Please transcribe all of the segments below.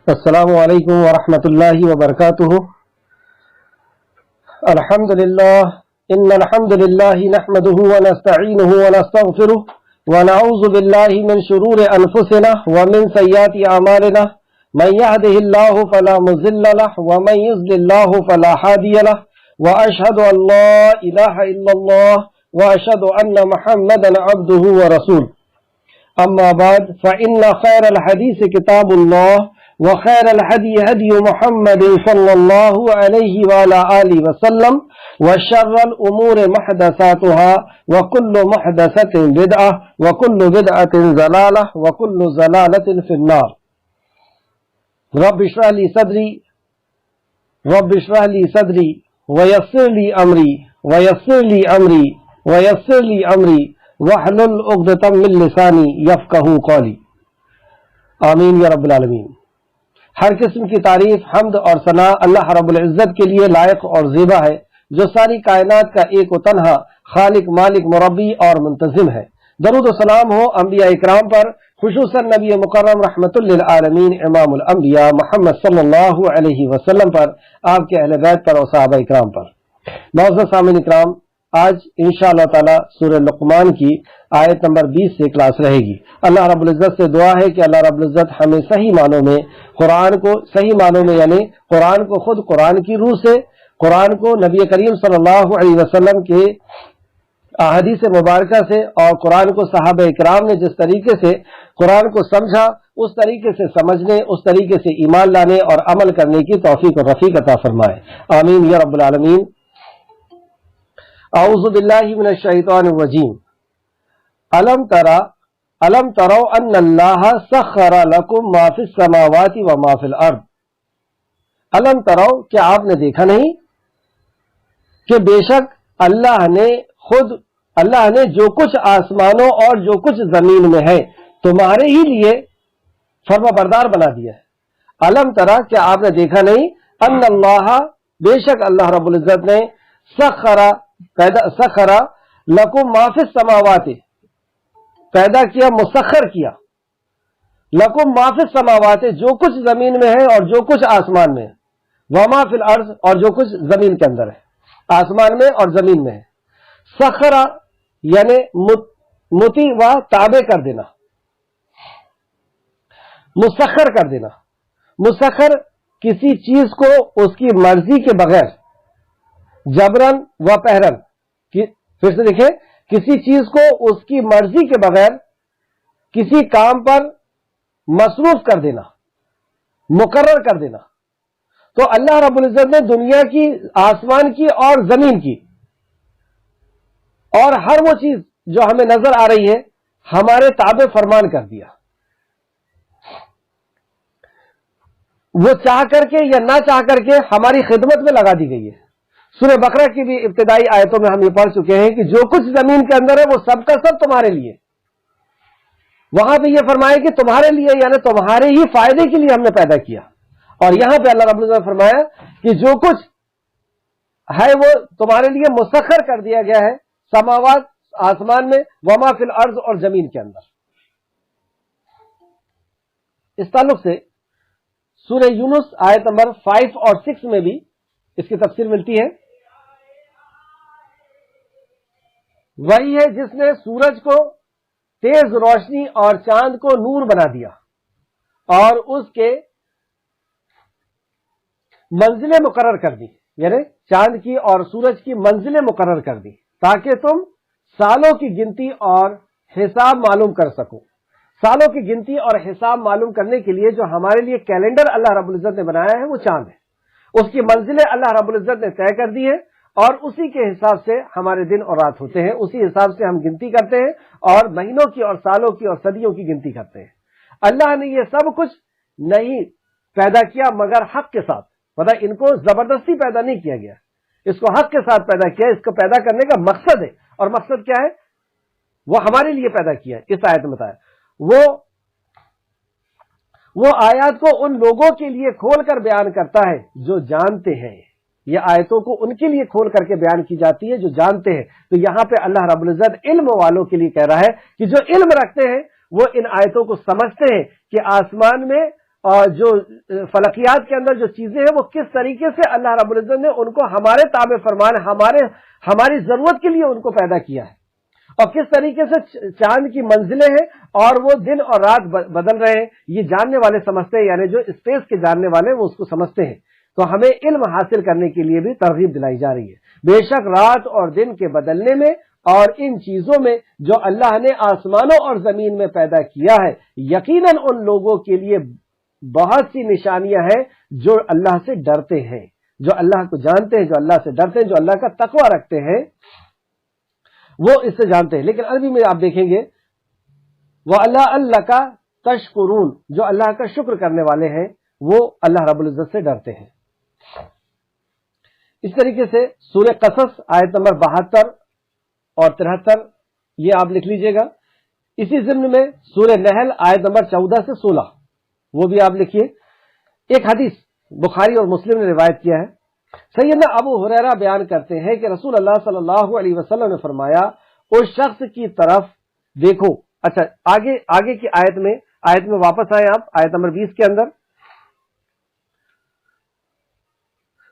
السلام علیکم ورحمۃ اللہ وبرکاتہ۔ الحمد للہ ان الحمد للہ نحمده ونستعینه ونستغفره ونعوذ باللہ من شرور انفسنا ومن سیئات اعمالنا من يهده الله فلا مضل له ومن يضلل الله فلا هادي له واشهد ان لا اله الا الله واشهد ان محمدا عبده ورسوله اما بعد فان خير الحديث كتاب الله وخير الهدي هدي محمد صلى الله عليه وعلى آله وسلم وشر الأمور محدثاتها وكل محدثة بدعة وكل بدعة ضلالة وكل ضلالة في النار۔ رب اشرح لي صدري ويسر لي أمري واحلل عقدة من لساني يفقهوا قولي۔ آمین یا رب العالمین۔ ہر قسم کی تعریف، حمد اور ثنا اللہ رب العزت کے لیے لائق اور زیبا ہے، جو ساری کائنات کا ایک و تنہا خالق، مالک، مربی اور منتظم ہے۔ درود و سلام ہو انبیاء اکرام پر، خصوصاً نبی مکرم رحمت للعالمین امام الانبیاء محمد صلی اللہ علیہ وسلم پر، آپ کے اہل بیت پر اور صحابہ اکرام پر۔ معزز سامعین اکرام، آج انشاءاللہ تعالی سورہ لقمان کی آیت نمبر 20 سے کلاس رہے گی۔ اللہ رب العزت سے دعا ہے کہ اللہ رب العزت ہمیں صحیح معنوں میں قرآن کو، صحیح معنوں میں یعنی قرآن کو خود قرآن کی روح سے، قرآن کو نبی کریم صلی اللہ علیہ وسلم کے احادیث مبارکہ سے، اور قرآن کو صحابہ اکرام نے جس طریقے سے قرآن کو سمجھا اس طریقے سے سمجھنے، اس طریقے سے ایمان لانے اور عمل کرنے کی توفیق و رفیق عطا فرمائے، آمین یا رب العالمین۔ اعوذ باللہ من الشیطان الرجیم۔ الم تروا ان اللہ سخر لکم ما فی السماوات و ما فی الارض۔ الم تروا، کیا آپ نے دیکھا نہیں کہ بے شک اللہ نے جو کچھ آسمانوں اور جو کچھ زمین میں ہے تمہارے ہی لیے فرما بردار بنا دیا ہے۔ الم ترا، کیا آپ نے دیکھا نہیں، ان اللہ، بے شک اللہ رب العزت نے سخر لکم ما فی السماوات، پیدا کیا، مسخر کیا، لکم ما فی السماوات، جو کچھ زمین میں ہے اور جو کچھ آسمان میں ہے، وما فی الارض، اور جو کچھ زمین کے اندر ہے، آسمان میں اور زمین میں ہے۔ سخرا یعنی مطیع و تابع کر دینا، مسخر کر دینا۔ مسخر کسی چیز کو اس کی مرضی کے بغیر، جبرن و قہرن، پھر سے دیکھیں، کسی چیز کو اس کی مرضی کے بغیر کسی کام پر مصروف کر دینا، مقرر کر دینا۔ تو اللہ رب العزت نے دنیا کی، آسمان کی اور زمین کی اور ہر وہ چیز جو ہمیں نظر آ رہی ہے ہمارے تابع فرمان کر دیا۔ وہ چاہ کر کے یا نہ چاہ کر کے ہماری خدمت میں لگا دی گئی ہے۔ سورہ بقرہ کی بھی ابتدائی آیتوں میں ہم یہ پڑھ چکے ہیں کہ جو کچھ زمین کے اندر ہے وہ سب کا سب تمہارے لیے۔ وہاں پہ یہ فرمایا کہ تمہارے لیے، یعنی تمہارے ہی فائدے کے لیے ہم نے پیدا کیا۔ اور یہاں پہ اللہ رب العزت نے فرمایا کہ جو کچھ ہے وہ تمہارے لیے مسخر کر دیا گیا ہے، سماوات، آسمان میں، وما فی الارض، اور زمین کے اندر۔ اس تعلق سے سورہ یونس آیت نمبر 5 اور 6 میں بھی اس کی تفسیر ملتی ہے۔ وہی ہے جس نے سورج کو تیز روشنی اور چاند کو نور بنا دیا اور اس کے منزلیں مقرر کر دی، یعنی چاند کی اور سورج کی منزلیں مقرر کر دی تاکہ تم سالوں کی گنتی اور حساب معلوم کر سکو۔ سالوں کی گنتی اور حساب معلوم کرنے کے لیے جو ہمارے لیے کیلنڈر اللہ رب العزت نے بنایا ہے وہ چاند ہے۔ اس کی منزلیں اللہ رب العزت نے طے کر دی ہیں اور اسی کے حساب سے ہمارے دن اور رات ہوتے ہیں، اسی حساب سے ہم گنتی کرتے ہیں اور مہینوں کی اور سالوں کی اور صدیوں کی گنتی کرتے ہیں۔ اللہ نے یہ سب کچھ نہیں پیدا کیا مگر حق کے ساتھ، مطلب ان کو زبردستی پیدا نہیں کیا گیا، اس کو حق کے ساتھ پیدا کیا۔ اس کو پیدا کرنے کا مقصد ہے، اور مقصد کیا ہے؟ وہ ہمارے لیے پیدا کیا ہے۔ اس آیت میں بتایا وہ آیات کو ان لوگوں کے لیے کھول کر بیان کرتا ہے جو جانتے ہیں۔ یہ آیتوں کو ان کے لیے کھول کر کے بیان کی جاتی ہے جو جانتے ہیں۔ تو یہاں پہ اللہ رب العزت علم والوں کے لیے کہہ رہا ہے کہ جو علم رکھتے ہیں وہ ان آیتوں کو سمجھتے ہیں کہ آسمان میں جو فلکیات کے اندر جو چیزیں ہیں وہ کس طریقے سے اللہ رب العزت نے ان کو ہمارے تابع فرمان ہماری ضرورت کے لیے ان کو پیدا کیا ہے، اور کس طریقے سے چاند کی منزلیں ہیں اور وہ دن اور رات بدل رہے ہیں، یہ جاننے والے سمجھتے ہیں، یعنی جو اسپیس کے جاننے والے وہ اس کو سمجھتے ہیں۔ تو ہمیں علم حاصل کرنے کے لیے بھی ترغیب دلائی جا رہی ہے۔ بے شک رات اور دن کے بدلنے میں اور ان چیزوں میں جو اللہ نے آسمانوں اور زمین میں پیدا کیا ہے، یقیناً ان لوگوں کے لیے بہت سی نشانیاں ہیں جو اللہ سے ڈرتے ہیں، جو اللہ کو جانتے ہیں، جو اللہ سے ڈرتے ہیں، جو اللہ کا تقوی رکھتے ہیں، وہ اس سے جانتے ہیں۔ لیکن عربی میں آپ دیکھیں گے وَعَلَىٰ أَلَّكَ تَشْكُرُونَ، جو اللہ کا شکر کرنے والے ہیں وہ اللہ رب العزت سے ڈرتے ہیں۔ اس طریقے سے سورہ قصص آیت نمبر 72 اور 73 یہ آپ لکھ لیجئے گا۔ اسی ضمن میں سورہ نحل آیت نمبر 14 سے 16 وہ بھی آپ لکھیے۔ ایک حدیث بخاری اور مسلم نے روایت کیا ہے، سیدنا ابو ہریرہ بیان کرتے ہیں کہ رسول اللہ صلی اللہ علیہ وسلم نے فرمایا اس شخص کی طرف دیکھو۔ اچھا آگے کی آیت میں واپس آئے آپ، آیت نمبر 20 کے اندر،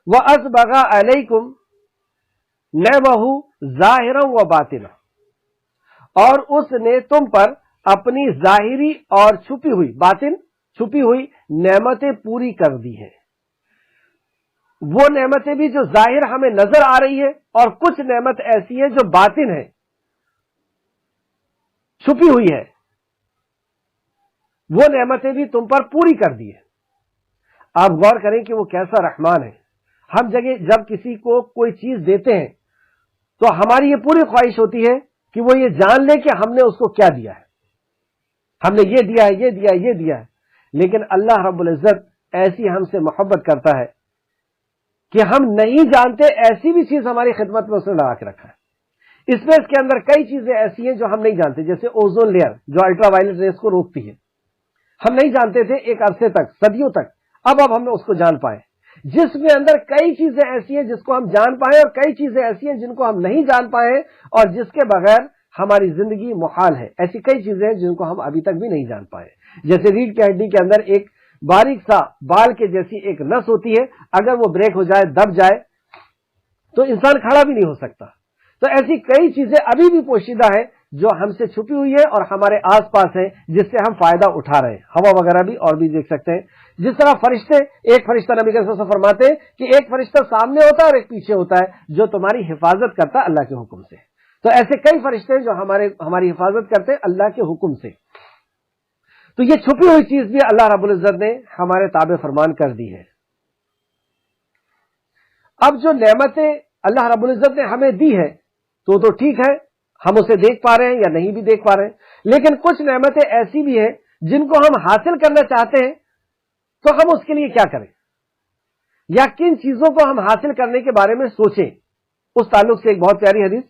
وَأَسْبَغَ عَلَيْكُمْ نِعْمَهُ ظَاهِرًا وَبَاطِنًا، اور اس نے تم پر اپنی ظاہری اور چھپی ہوئی نعمتیں پوری کر دی ہیں۔ وہ نعمتیں بھی جو ظاہر ہمیں نظر آ رہی ہے، اور کچھ نعمت ایسی ہے جو باطن ہے، چھپی ہوئی ہے، وہ نعمتیں بھی تم پر پوری کر دی ہے۔ آپ غور کریں کہ وہ کیسا رحمان ہے۔ ہم جب کسی کو کوئی چیز دیتے ہیں تو ہماری یہ پوری خواہش ہوتی ہے کہ وہ یہ جان لے کہ ہم نے اس کو کیا دیا ہے، ہم نے یہ دیا ہے، یہ دیا ہے، یہ دیا ہے۔ لیکن اللہ رب العزت ایسی ہم سے محبت کرتا ہے کہ ہم نہیں جانتے ایسی بھی چیز ہماری خدمت میں اس نے لگا کے رکھا ہے۔ اسپیس کے اندر کئی چیزیں ایسی ہیں جو ہم نہیں جانتے، جیسے اوزون لیئر جو الٹرا وائلٹ ریز کو روکتی ہے، ہم نہیں جانتے تھے ایک عرصے تک، صدیوں تک، اب ہم نے اس کو جان پائے۔ جسم کے اندر کئی چیزیں ایسی ہیں جس کو ہم جان پائے، اور کئی چیزیں ایسی ہیں جن کو ہم نہیں جان پائے، اور جس کے بغیر ہماری زندگی محال ہے۔ ایسی کئی چیزیں ہیں جن کو ہم ابھی تک بھی نہیں جان پائے، جیسے ریڑھ کی ہڈی کے اندر ایک باریک سا بال کے جیسی ایک نس ہوتی ہے، اگر وہ بریک ہو جائے، دب جائے تو انسان کھڑا بھی نہیں ہو سکتا۔ تو ایسی کئی چیزیں ابھی بھی پوشیدہ ہیں جو ہم سے چھپی ہوئی ہے اور ہمارے آس پاس ہیں، جس سے ہم فائدہ اٹھا رہے ہیں۔ ہوا وغیرہ بھی اور بھی دیکھ سکتے ہیں۔ جس طرح فرشتے، ایک فرشتہ نبی صلی اللہ علیہ وسلم فرماتے ہیں کہ ایک فرشتہ سامنے ہوتا ہے اور ایک پیچھے ہوتا ہے جو تمہاری حفاظت کرتا ہے اللہ کے حکم سے۔ تو ایسے کئی فرشتے ہیں جو ہماری حفاظت کرتے ہیں اللہ کے حکم سے۔ تو یہ چھپی ہوئی چیز بھی اللہ رب العزت نے ہمارے تابع فرمان کر دی ہے۔ اب جو نعمتیں اللہ رب العزت نے ہمیں دی ہے تو ٹھیک ہے، ہم اسے دیکھ پا رہے ہیں یا نہیں بھی دیکھ پا رہے ہیں، لیکن کچھ نعمتیں ایسی بھی ہیں جن کو ہم حاصل کرنا چاہتے ہیں تو ہم اس کے لیے کیا کریں، یا کن چیزوں کو ہم حاصل کرنے کے بارے میں سوچیں۔ اس تعلق سے ایک بہت پیاری حدیث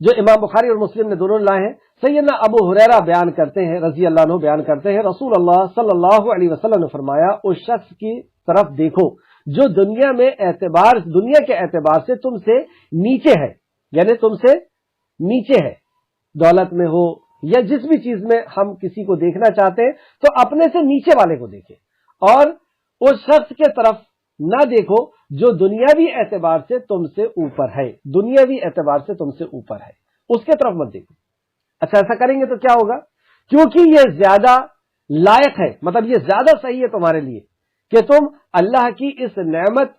جو امام بخاری اور مسلم نے دونوں لائے ہیں، سیدنا ابو ہریرہ بیان کرتے ہیں رضی اللہ عنہ بیان کرتے ہیں، رسول اللہ صلی اللہ علیہ وسلم نے فرمایا اس شخص کی طرف دیکھو جو دنیا کے اعتبار سے تم سے نیچے ہے، یعنی تم سے نیچے ہے، دولت میں ہو یا جس بھی چیز میں ہم کسی کو دیکھنا چاہتے ہیں تو اپنے سے نیچے والے کو دیکھیں، اور اس شخص کے طرف نہ دیکھو جو دنیاوی اعتبار سے تم سے اوپر ہے، دنیاوی اعتبار سے تم سے اوپر ہے، اس کے طرف مت دیکھو۔ اچھا ایسا کریں گے تو کیا ہوگا؟ کیونکہ یہ زیادہ لائق ہے، مطلب یہ زیادہ صحیح ہے تمہارے لیے کہ تم اللہ کی اس نعمت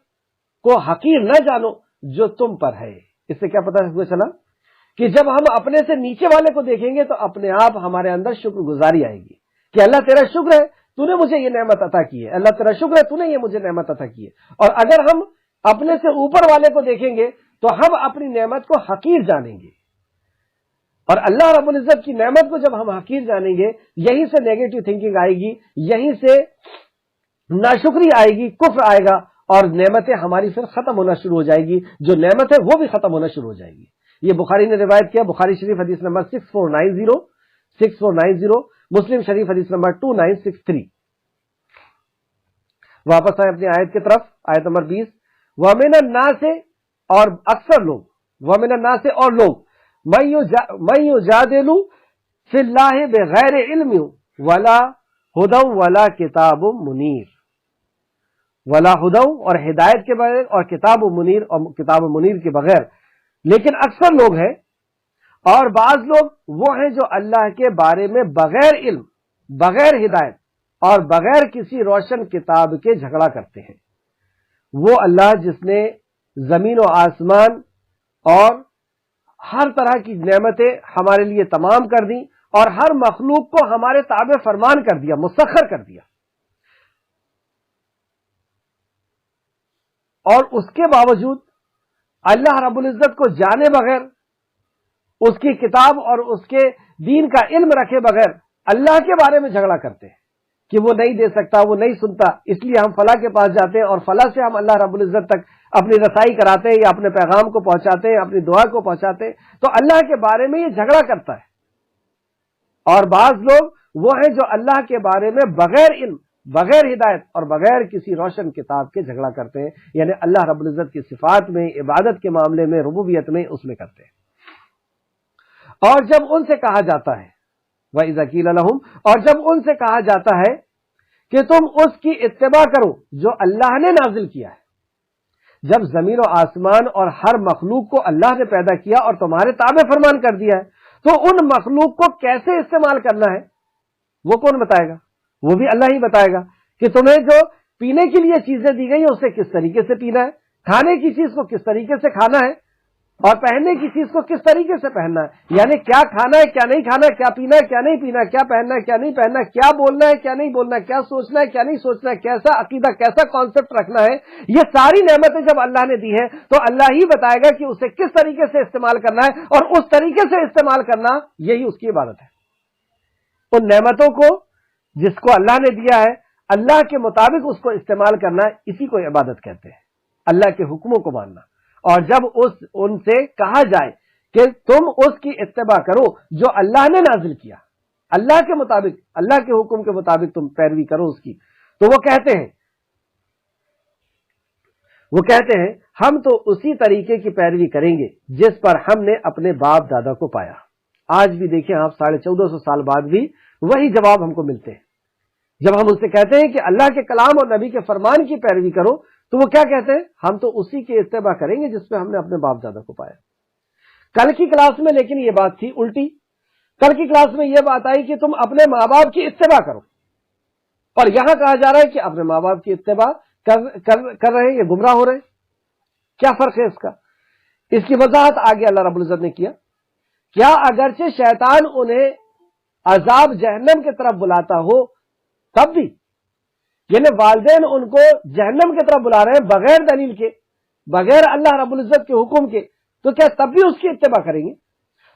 کو حقیر نہ جانو جو تم پر ہے۔ اس سے کیا پتہ ہوئے چلا کہ جب ہم اپنے سے نیچے والے کو دیکھیں گے تو اپنے آپ ہمارے اندر شکر گزاری آئے گی کہ اللہ تیرا شکر ہے تو نے مجھے یہ نعمت عطا کی ہے، اللہ تیرا شکر ہے تو نے یہ مجھے نعمت عطا کی ہے۔ اور اگر ہم اپنے سے اوپر والے کو دیکھیں گے تو ہم اپنی نعمت کو حقیر جانیں گے، اور اللہ رب العزت کی نعمت کو جب ہم حقیر جانیں گے یہیں سے نیگیٹو تھنکنگ آئے گی، یہیں سے ناشکری آئے گی، کفر آئے گا، اور نعمتیں ہماری پھر ختم ہونا شروع ہو جائے گی، جو نعمت ہے وہ بھی ختم ہونا شروع ہو جائے گی۔ یہ بخاری نے روایت کیا، بخاری شریف حدیث نمبر 6490، مسلم شریف حدیث نمبر 2963۔ واپس آئے اپنی آیت کی طرف، آیت نمبر 20، وَمِنَ النَّاسِ، اور اکثر لوگ، وَمِنَ النَّاسِ اور لوگ، مَن يُجَادِلُ فِي اللَّهِ بِغَيْرِ عِلْمٍ وَلَا ہدی ولا کتاب منیر، ولا ہدی اور ہدایت کے بغیر، اور کتاب منیر اور کتاب منیر کے بغیر۔ لیکن اکثر لوگ ہیں اور بعض لوگ وہ ہیں جو اللہ کے بارے میں بغیر علم، بغیر ہدایت اور بغیر کسی روشن کتاب کے جھگڑا کرتے ہیں۔ وہ اللہ جس نے زمین و آسمان اور ہر طرح کی نعمتیں ہمارے لیے تمام کر دیں اور ہر مخلوق کو ہمارے تابع فرمان کر دیا، مسخر کر دیا، اور اس کے باوجود اللہ رب العزت کو جانے بغیر، اس کی کتاب اور اس کے دین کا علم رکھے بغیر اللہ کے بارے میں جھگڑا کرتے ہیں کہ وہ نہیں دے سکتا، وہ نہیں سنتا، اس لیے ہم فلاں کے پاس جاتے ہیں اور فلاں سے ہم اللہ رب العزت تک اپنی رسائی کراتے ہیں یا اپنے پیغام کو پہنچاتے ہیں، اپنی دعا کو پہنچاتے ہیں۔ تو اللہ کے بارے میں یہ جھگڑا کرتا ہے۔ اور بعض لوگ وہ ہیں جو اللہ کے بارے میں بغیر علم، بغیر ہدایت اور بغیر کسی روشن کتاب کے جھگڑا کرتے ہیں، یعنی اللہ رب العزت کی صفات میں، عبادت کے معاملے میں، ربوبیت میں، اس میں کرتے ہیں۔ اور جب ان سے کہا جاتا ہے وَإِذَا قِيلَ لَهُمْ، اور جب ان سے کہا جاتا ہے کہ تم اس کی اتباع کرو جو اللہ نے نازل کیا ہے، جب زمین و آسمان اور ہر مخلوق کو اللہ نے پیدا کیا اور تمہارے تابع فرمان کر دیا ہے، تو ان مخلوق کو کیسے استعمال کرنا ہے وہ کون بتائے گا؟ وہ بھی اللہ ہی بتائے گا کہ تمہیں جو پینے کے لیے چیزیں دی گئی ہیں اسے کس طریقے سے پینا ہے، کھانے کی چیز کو کس طریقے سے کھانا ہے، اور پہننے کی چیز کو کس طریقے سے پہننا ہے، یعنی کیا کھانا ہے، کیا نہیں کھانا ہے، کیا پینا ہے، کیا نہیں پینا ہے، کیا پہننا ہے، کیا نہیں پہننا ہے، کیا بولنا ہے، کیا نہیں بولنا ہے، کیا سوچنا ہے، کیا نہیں سوچنا ہے، کیسا عقیدہ، کیسا کانسیپٹ رکھنا ہے۔ یہ ساری نعمتیں جب اللہ نے دی ہیں تو اللہ ہی بتائے گا کہ اسے کس طریقے سے استعمال کرنا ہے، اور اس طریقے سے استعمال کرنا یہی اس کی عبادت ہے۔ ان نعمتوں کو جس کو اللہ نے دیا ہے اللہ کے مطابق اس کو استعمال کرنا، اسی کو عبادت کہتے ہیں، اللہ کے حکموں کو ماننا۔ اور جب ان سے کہا جائے کہ تم اس کی اتباع کرو جو اللہ نے نازل کیا، اللہ کے مطابق، اللہ کے حکم کے مطابق تم پیروی کرو اس کی، تو وہ کہتے ہیں ہم تو اسی طریقے کی پیروی کریں گے جس پر ہم نے اپنے باپ دادا کو پایا۔ آج بھی دیکھیں آپ 1450 سال بعد بھی وہی جواب ہم کو ملتے ہیں۔ جب ہم اس سے کہتے ہیں کہ اللہ کے کلام اور نبی کے فرمان کی پیروی کرو تو وہ کیا کہتے ہیں؟ ہم تو اسی کی اتباع کریں گے جس پہ ہم نے اپنے باپ دادا کو پایا۔ کل کی کلاس میں لیکن یہ بات تھی الٹی، کل کی کلاس میں یہ بات آئی کہ تم اپنے ماں باپ کی اتباع کرو، اور یہاں کہا جا رہا ہے کہ اپنے ماں باپ کی اتباع کر رہے ہیں، یہ گمراہ ہو رہے ہیں۔ کیا فرق ہے اس کا؟ اس کی وضاحت آگے اللہ رب العزت نے کیا۔ کیا اگرچہ شیطان انہیں عذاب جہنم کی طرف بلاتا ہو تب بھی، یعنی والدین ان کو جہنم کی طرف بلا رہے ہیں بغیر دلیل کے، بغیر اللہ رب العزت کے حکم کے، تو کیا تب بھی اس کی اتباع کریں گے؟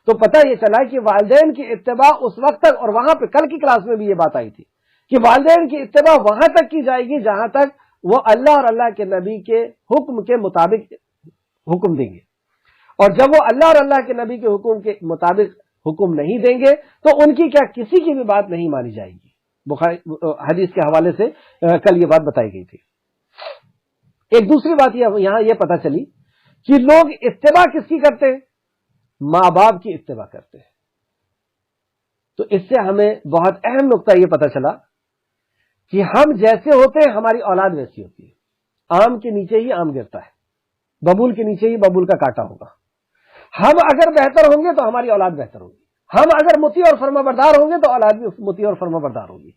تو پتہ یہ چلا کہ والدین کی اتباع اس وقت تک، اور وہاں پہ کل کی کلاس میں بھی یہ بات آئی تھی کہ والدین کی اتباع وہاں تک کی جائے گی جہاں تک وہ اللہ اور اللہ کے نبی کے حکم کے مطابق حکم دیں گے، اور جب وہ اللہ اور اللہ کے نبی کے حکم کے مطابق حکم نہیں دیں گے تو ان کی کیا کسی کی بھی بات نہیں مانی جائے گی۔ بخاری حدیث کے حوالے سے کل یہ بات بتائی گئی تھی۔ ایک دوسری بات یہاں یہ پتہ چلی کہ لوگ اتباع کس کی کرتے ہیں؟ ماں باپ کی اتباع کرتے ہیں۔ تو اس سے ہمیں بہت اہم نقطہ یہ پتہ چلا کہ ہم جیسے ہوتے ہیں ہماری اولاد ویسی ہوتی ہے۔ آم کے نیچے ہی آم گرتا ہے، ببول کے نیچے ہی ببول کا کانٹا ہوگا۔ ہم اگر بہتر ہوں گے تو ہماری اولاد بہتر ہوگی، ہم اگر مطیع اور فرما بردار ہوں گے تو اولاد بھی مطیع اور فرما بردار ہوگی۔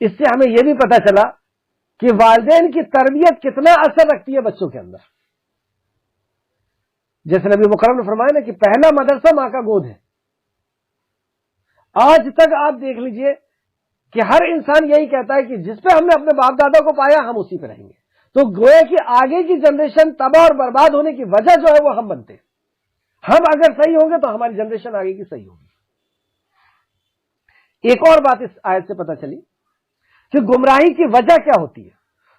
اس سے ہمیں یہ بھی پتہ چلا کہ والدین کی تربیت کتنا اثر رکھتی ہے بچوں کے اندر۔ جیسے نبی مکرم نے فرمایا نا کہ پہلا مدرسہ ماں کا گود ہے۔ آج تک آپ دیکھ لیجئے کہ ہر انسان یہی کہتا ہے کہ جس پہ ہم نے اپنے باپ دادا کو پایا ہم اسی پہ رہیں گے۔ تو گویا کہ آگے کی جنریشن تباہ اور برباد ہونے کی وجہ جو ہے وہ ہم بنتے ہیں۔ ہم اگر صحیح ہوں گے تو ہماری جنریشن آگے کی صحیح ہوگی۔ ایک اور بات اس آیت سے پتہ چلی کہ گمراہی کی وجہ کیا ہوتی ہے۔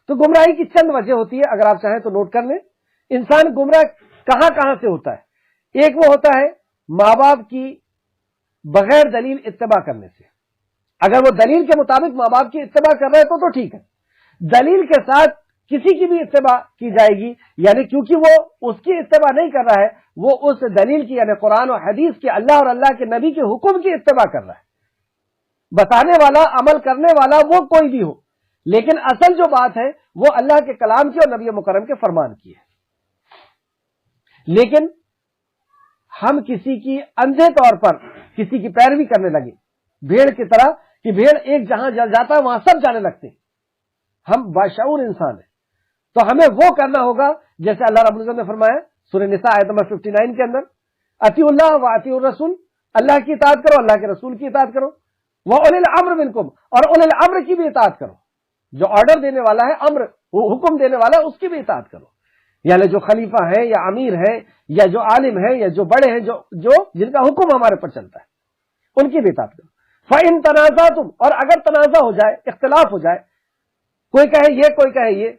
تو گمراہی کی چند وجہ ہوتی ہے، اگر آپ چاہیں تو نوٹ کر لیں۔ انسان گمراہ کہاں کہاں سے ہوتا ہے؟ ایک وہ ہوتا ہے ماں باپ کی بغیر دلیل اتباع کرنے سے۔ اگر وہ دلیل کے مطابق ماں باپ کی اتباع کر رہے تو ٹھیک ہے، دلیل کے ساتھ کسی کی بھی اتباع کی جائے گی، یعنی کیونکہ وہ اس کی اتباع نہیں کر رہا ہے، وہ اس دلیل کی یعنی قرآن و حدیث کے، اللہ اور اللہ کے نبی کے حکم کی اتباع کر رہا ہے۔ بتانے والا، عمل کرنے والا وہ کوئی بھی ہو، لیکن اصل جو بات ہے وہ اللہ کے کلام کی اور نبی مکرم کے فرمان کی ہے۔ لیکن ہم کسی کی اندھے طور پر کسی کی پیروی کرنے لگے، بھیڑ کی طرح کہ بھیڑ ایک جہاں جاتا ہے وہاں سب جانے لگتے ہیں۔ ہم باشعور انسان ہیں، تو ہمیں وہ کرنا ہوگا جیسے اللہ رب العزت نے فرمایا سورہ نساء آیت نمبر 59 کے اندر، اطیعوا اللہ و اطیعوا الرسول، اللہ کی اطاعت کرو، اللہ کے رسول کی اطاعت کرو، وَأُولِي الْأَمْرِ مِنْكُمْ، اور اولی الامر کی بھی اطاعت کرو، جو آرڈر دینے والا ہے، امر حکم دینے والا ہے، اس کی بھی اطاعت کرو، یعنی جو خلیفہ ہے یا امیر ہے یا جو عالم ہے یا جو بڑے ہیں، جو جن کا حکم ہمارے پر چلتا ہے، ان کی بھی اطاعت کرو۔ فَإِن تَنَازَعْتُمْ، اور اگر تنازع ہو جائے، اختلاف ہو جائے، کوئی کہے یہ کوئی کہے یہ،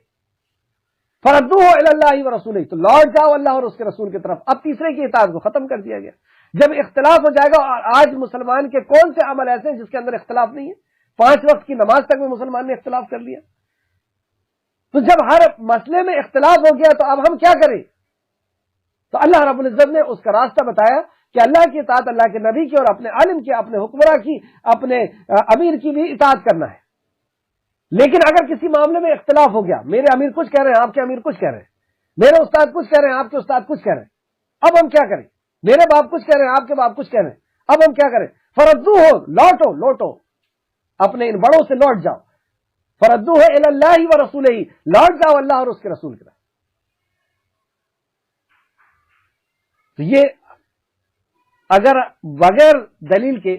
فَرَدُّوهُ إِلَى اللَّهِ وَرَسُولِهِ، تو لوٹ جاؤ اللہ اور اس کے رسول کی طرف۔ اب تیسرے کی اطاعت کو ختم کر دیا گیا۔ جب اختلاف ہو جائے گا، اور آج مسلمان کے کون سے عمل ایسے ہیں جس کے اندر اختلاف نہیں ہے؟ 5 وقت کی نماز تک میں مسلمان نے اختلاف کر لیا۔ تو جب ہر مسئلے میں اختلاف ہو گیا تو اب ہم کیا کریں؟ تو اللہ رب العزت نے اس کا راستہ بتایا کہ اللہ کی اطاعت اللہ کے نبی کی اور اپنے عالم کی، اپنے حکمراں کی، اپنے امیر کی بھی اطاعت کرنا ہے۔ لیکن اگر کسی معاملے میں اختلاف ہو گیا، میرے امیر کچھ کہہ رہے ہیں، آپ کے امیر کچھ کہہ رہے ہیں، میرے استاد کچھ کہہ رہے ہیں، آپ کے استاد کچھ کہہ رہے ہیں، اب ہم کیا کریں؟ میرے باپ کچھ کہہ رہے ہیں، آپ کے باپ کچھ کہہ رہے ہیں، اب ہم کیا کریں؟ فردوہ، لوٹو اپنے ان بڑوں سے لوٹ جاؤ، فردوہ الی اللہ ورسولہ، لوٹ جاؤ اللہ اور اس کے رسول کی طرف۔ تو یہ اگر بغیر دلیل کے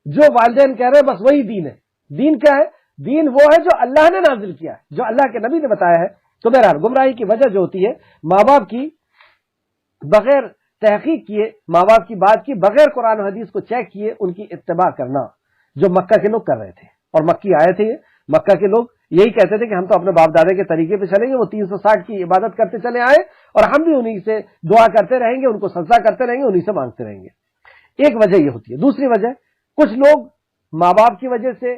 جو والدین کہہ رہے ہیں بس وہی دین ہے، دین کیا ہے؟ دین وہ ہے جو اللہ نے نازل کیا ہے، جو اللہ کے نبی نے بتایا ہے۔ تو بہرحال گمراہی کی وجہ جو ہوتی ہے ماں باپ کی بغیر تحقیق کیے، ماں باپ کی بات کی بغیر قرآن و حدیث کو چیک کیے ان کی اتباع کرنا، جو مکہ کے لوگ کر رہے تھے، اور مکی آئے تھے، مکہ کے لوگ یہی کہتے تھے کہ ہم تو اپنے باپ دادا کے طریقے پہ چلیں گے، وہ 360 کی عبادت کرتے چلے آئے اور ہم بھی انہی سے دعا کرتے رہیں گے، ان کو سجدہ کرتے رہیں گے، انہی سے مانگتے رہیں گے۔ ایک وجہ یہ ہوتی ہے۔ دوسری وجہ، کچھ لوگ ماں باپ کی وجہ سے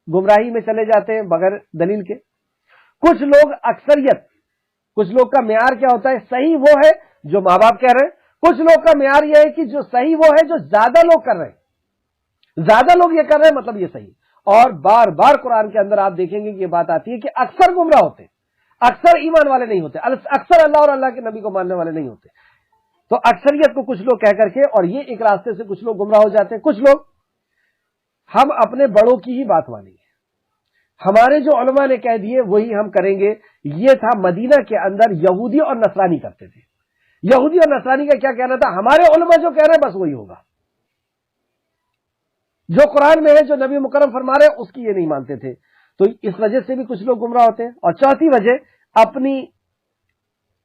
گمراہی میں چلے جاتے ہیں بغیر دلیل کے۔ کچھ لوگ، اکثریت، کچھ لوگ کا معیار کیا ہوتا ہے؟ صحیح وہ ہے جو ماں باپ کہہ رہے ہیں، کچھ لوگ کا معیار یہ ہے کہ جو صحیح وہ ہے جو زیادہ لوگ کر رہے ہیں، زیادہ لوگ یہ کر رہے ہیں مطلب یہ صحیح۔ اور بار بار قرآن کے اندر آپ دیکھیں گے کہ یہ بات آتی ہے کہ اکثر گمراہ ہوتے ہیں، اکثر ایمان والے نہیں ہوتے، اکثر اللہ اور اللہ کے نبی کو ماننے والے نہیں ہوتے۔ تو اکثریت کو کچھ لوگ کہہ کر کے، اور یہ ایک راستے سے کچھ لوگ گمراہ ہو جاتے ہیں۔ کچھ لوگ ہم اپنے بڑوں کی ہی بات مانیں گے، ہمارے جو علماء نے کہہ دیے وہی ہم کریں گے۔ یہ تھا مدینہ کے اندر یہودی اور نصرانی کرتے تھے۔ یہودی اور نصرانی کا کیا کہنا تھا؟ ہمارے علماء جو کہہ رہے ہیں بس وہی ہوگا، جو قرآن میں ہے، جو نبی مکرم فرما رہے ہیں اس کی یہ نہیں مانتے تھے۔ تو اس وجہ سے بھی کچھ لوگ گمراہ ہوتے ہیں۔ اور چوتھی وجہ،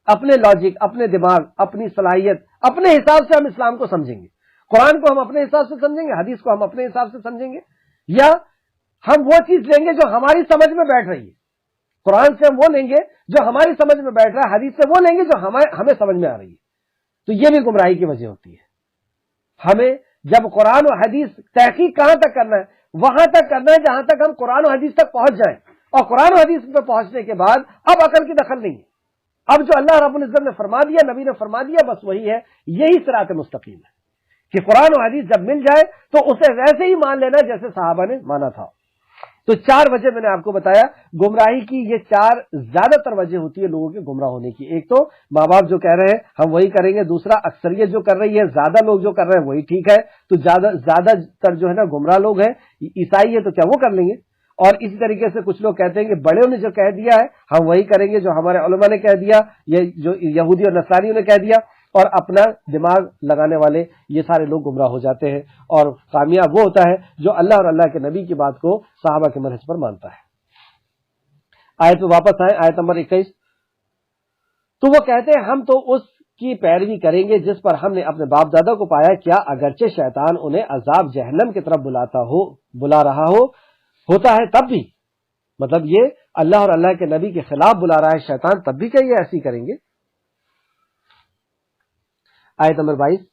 اپنے لاجک، اپنے دماغ، اپنی صلاحیت، اپنے حساب سے ہم اسلام کو سمجھیں گے، قرآن کو ہم اپنے حساب سے سمجھیں گے، حدیث کو ہم اپنے حساب سے سمجھیں گے، یا ہم وہ چیز لیں گے جو ہماری سمجھ میں بیٹھ رہی ہے۔ قرآن سے ہم وہ لیں گے جو ہماری سمجھ میں بیٹھ رہا ہے، حدیث سے وہ لیں گے جو ہمیں سمجھ میں آ رہی ہے۔ تو یہ بھی گمراہی کی وجہ ہوتی ہے۔ ہمیں جب قرآن و حدیث، تحقیق کہاں تک کرنا ہے؟ وہاں تک کرنا ہے جہاں تک ہم قرآن و حدیث تک پہنچ جائیں، اور قرآن و حدیث پہ پہنچنے کے بعد اب عقل کی دخل نہیں ہے۔ اب جو اللہ رب العزت نے فرما دیا، نبی نے فرما دیا، بس وہی ہے، یہی صراط مستقیم ہے کہ قرآن و حدیث جب مل جائے تو اسے ویسے ہی مان لینا جیسے صحابہ نے مانا تھا۔ تو 4 وجہ میں نے آپ کو بتایا گمراہی کی، یہ 4 زیادہ تر وجہ ہوتی ہے لوگوں کے گمراہ ہونے کی۔ ایک تو ماں باپ جو کہہ رہے ہیں ہم وہی کریں گے، دوسرا اکثریت جو کر رہی ہے، زیادہ لوگ جو کر رہے ہیں وہی ٹھیک ہے، تو زیادہ تر جو ہے نا گمراہ لوگ ہیں، عیسائی ہے تو کیا وہ کر لیں گے؟ اور اسی طریقے سے کچھ لوگ کہتے ہیں کہ بڑوں نے جو کہہ دیا ہے ہم وہی کریں گے، جو ہمارے علماء نے کہہ دیا، یہ جو یہودی اور نصرانیوں نے کہہ دیا، اور اپنا دماغ لگانے والے یہ سارے لوگ گمراہ ہو جاتے ہیں۔ اور کامیاب وہ ہوتا ہے جو اللہ اور اللہ کے نبی کی بات کو صحابہ کے منہج پر مانتا ہے۔ آیت پہ واپس آئیں، آیت نمبر 21۔ تو وہ کہتے ہیں ہم تو اس کی پیروی کریں گے جس پر ہم نے اپنے باپ دادا کو پایا، کیا اگرچہ شیطان انہیں عذاب جہنم کی طرف بلا رہا ہوتا ہے تب بھی، مطلب یہ اللہ اور اللہ کے نبی کے خلاف بلا رہا ہے شیطان، تب بھی کہ یہ ایسی کریں گے۔ آیت نمبر 22،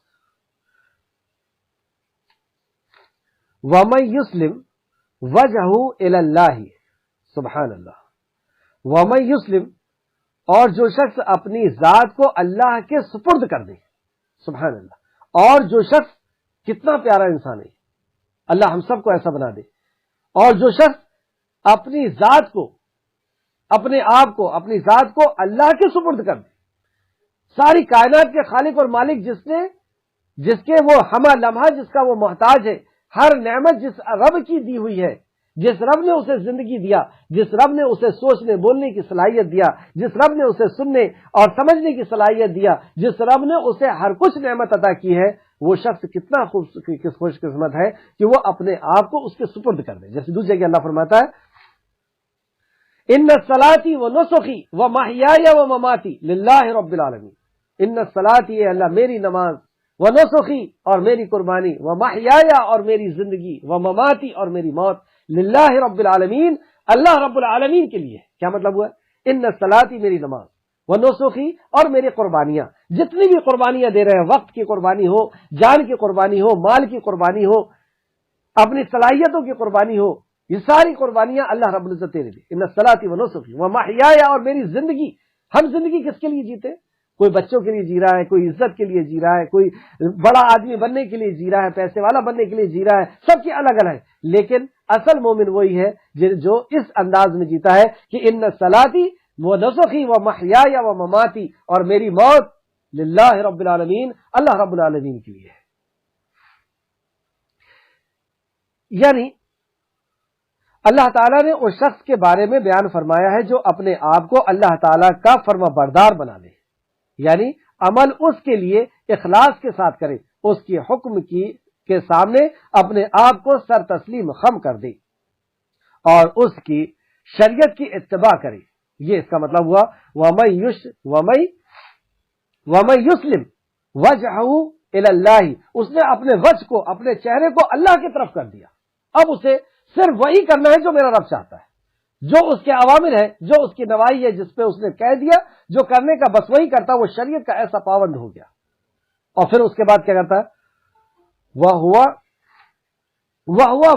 وَمَن يُسْلِمْ وَجْهَهُ إِلَى اللَّهِ، سبحان اللہ، وَمَن يُسْلِمْ، اور جو شخص اپنی ذات کو اللہ کے سپرد کر دے، سبحان اللہ، اور جو شخص، کتنا پیارا انسان ہے، اللہ ہم سب کو ایسا بنا دے. اور جو شخص اپنی ذات کو، اپنے آپ کو، اپنی ذات کو اللہ کے سپرد کر دے، ساری کائنات کے خالق اور مالک جس کے وہ ہمہ لمحہ، جس کا وہ محتاج ہے، ہر نعمت جس رب کی دی ہوئی ہے، جس رب نے اسے زندگی دیا، جس رب نے اسے سوچنے بولنے کی صلاحیت دیا، جس رب نے اسے سننے اور سمجھنے کی صلاحیت دیا، جس رب نے اسے ہر کچھ نعمت عطا کی ہے، وہ شخص کتنا خوش قسمت ہے کہ وہ اپنے آپ کو اس کے سپرد کر دے. جیسے دوسری جگہ اللہ فرماتا ہے ان صلاتی و نسخی و محیای و مماتی للہ رب العالمین. ان صلاتی، اے اللہ میری نماز، و نسخی اور میری قربانی، و محیای اور میری زندگی، و مماتی اور میری موت، للہ رب العالمین، اللہ رب العالمین کے لیے. کیا مطلب ہوا؟ ان صلاتی میری نماز، و نسخی اور میری قربانیاں، جتنی بھی قربانیاں دے رہے ہیں، وقت کی قربانی ہو، جان کی قربانی ہو، مال کی قربانی ہو، اپنی صلاحیتوں کی قربانی ہو، یہ ساری قربانیاں اللہ رب العزت تیرے لیے. ان صلاتی و نسخی و محیای اور میری زندگی. ہم زندگی کس کے لیے جیتے؟ کوئی بچوں کے لیے جی رہا ہے، کوئی عزت کے لیے جی رہا ہے، کوئی بڑا آدمی بننے کے لیے جی رہا ہے، پیسے والا بننے کے لیے جی رہا ہے، سب کی الگ الگ ہے. لیکن اصل مومن وہی ہے جو اس انداز میں جیتا ہے کہ ان صلاتی و نسخی و محیای و مماتی، اور میری موت للہ رب العالمین، اللہ رب العالمین کے لیے ہے. یعنی اللہ تعالیٰ نے اس شخص کے بارے میں بیان فرمایا ہے جو اپنے آپ کو اللہ تعالیٰ کا فرما بردار بنا لے، یعنی عمل اس کے لیے اخلاص کے ساتھ کرے، اس کے حکم کے سامنے اپنے آپ کو سر تسلیم خم کر دے اور اس کی شریعت کی اتباع کرے. یہ اس کا مطلب ہوا وَمَن يُسْلِمْ وَجْهَهُ إِلَى اللَّهِ. اس نے اپنے وجہ کو، اپنے چہرے کو اللہ کی طرف کر دیا. اب اسے صرف وہی کرنا ہے جو میرا رب چاہتا ہے، جو اس کے اوامر ہے، جو اس کی نواہی ہے، جس پہ اس نے کہہ دیا جو کرنے کا بس وہی کرتا. وہ شریعت کا ایسا پابند ہو گیا. اور پھر اس کے بعد کیا کرتا ہے؟ وَهُوَ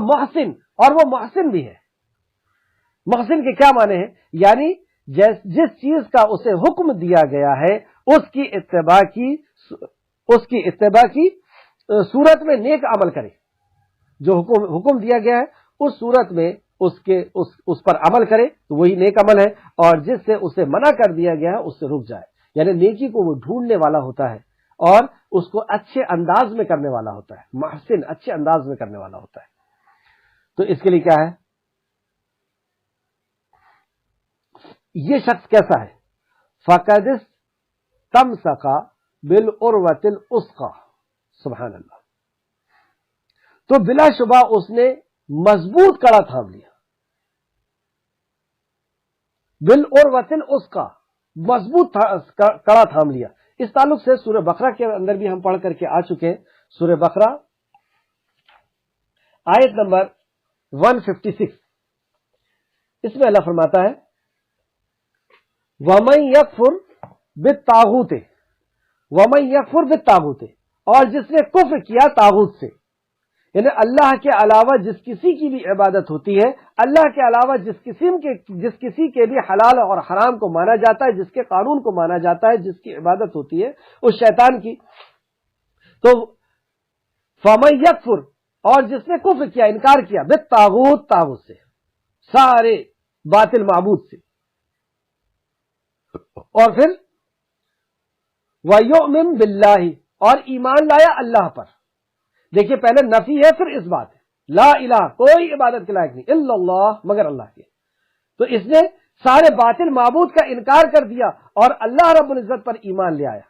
محسن، اور وہ محسن بھی ہے. محسن کے کیا معنی ہیں؟ یعنی جس چیز کا اسے حکم دیا گیا ہے اس کی اتباع کی صورت میں نیک عمل کرے. جو حکم دیا گیا ہے اس صورت میں اس پر عمل کرے تو وہی نیک عمل ہے، اور جس سے اسے منع کر دیا گیا ہے اس سے رک جائے. یعنی نیکی کو وہ ڈھونڈنے والا ہوتا ہے اور اس کو اچھے انداز میں کرنے والا ہوتا ہے. محسن اچھے انداز میں کرنے والا ہوتا ہے. تو اس کے لیے کیا ہے؟ یہ شخص کیسا ہے؟ فَقَدِ اسْتَمْسَكَ بِالْعُرْوَةِ الْوُثْقَىٰ. سبحان اللہ. تو بلا شبہ اس نے مضبوط کڑا تھام لیا. بالعروۃ الوثقیٰ، مضبوط کڑا تھام لیا. اس تعلق سے سورہ بقرہ کے اندر بھی ہم پڑھ کر کے آ چکے ہیں. سورہ بقرہ آیت نمبر 156، اس میں اللہ فرماتا ہے وَمَن يَكْفُرْ بِالطَّاغُوتِ، اور جس نے کفر کیا طاغوت سے، یعنی اللہ کے علاوہ جس کسی کی بھی عبادت ہوتی ہے، اللہ کے علاوہ جس کسی کے بھی حلال اور حرام کو مانا جاتا ہے، جس کے قانون کو مانا جاتا ہے، جس کی عبادت ہوتی ہے اس شیطان کی. تو فَمَن يَكْفُرْ، اور جس نے کفر کیا، انکار کیا، بالطاغوت، طاغوت سے، سارے باطل معبود سے، اور پھر وَيُؤْمِن بِاللَّهِ، اور ایمان لایا اللہ پر. دیکھیے پہلے نفی ہے پھر اس بات ہے، لا الہ، کوئی عبادت کے لائق نہیں، الا اللہ، مگر اللہ کے. تو اس نے سارے باطل معبود کا انکار کر دیا اور اللہ رب العزت پر ایمان لے آیا.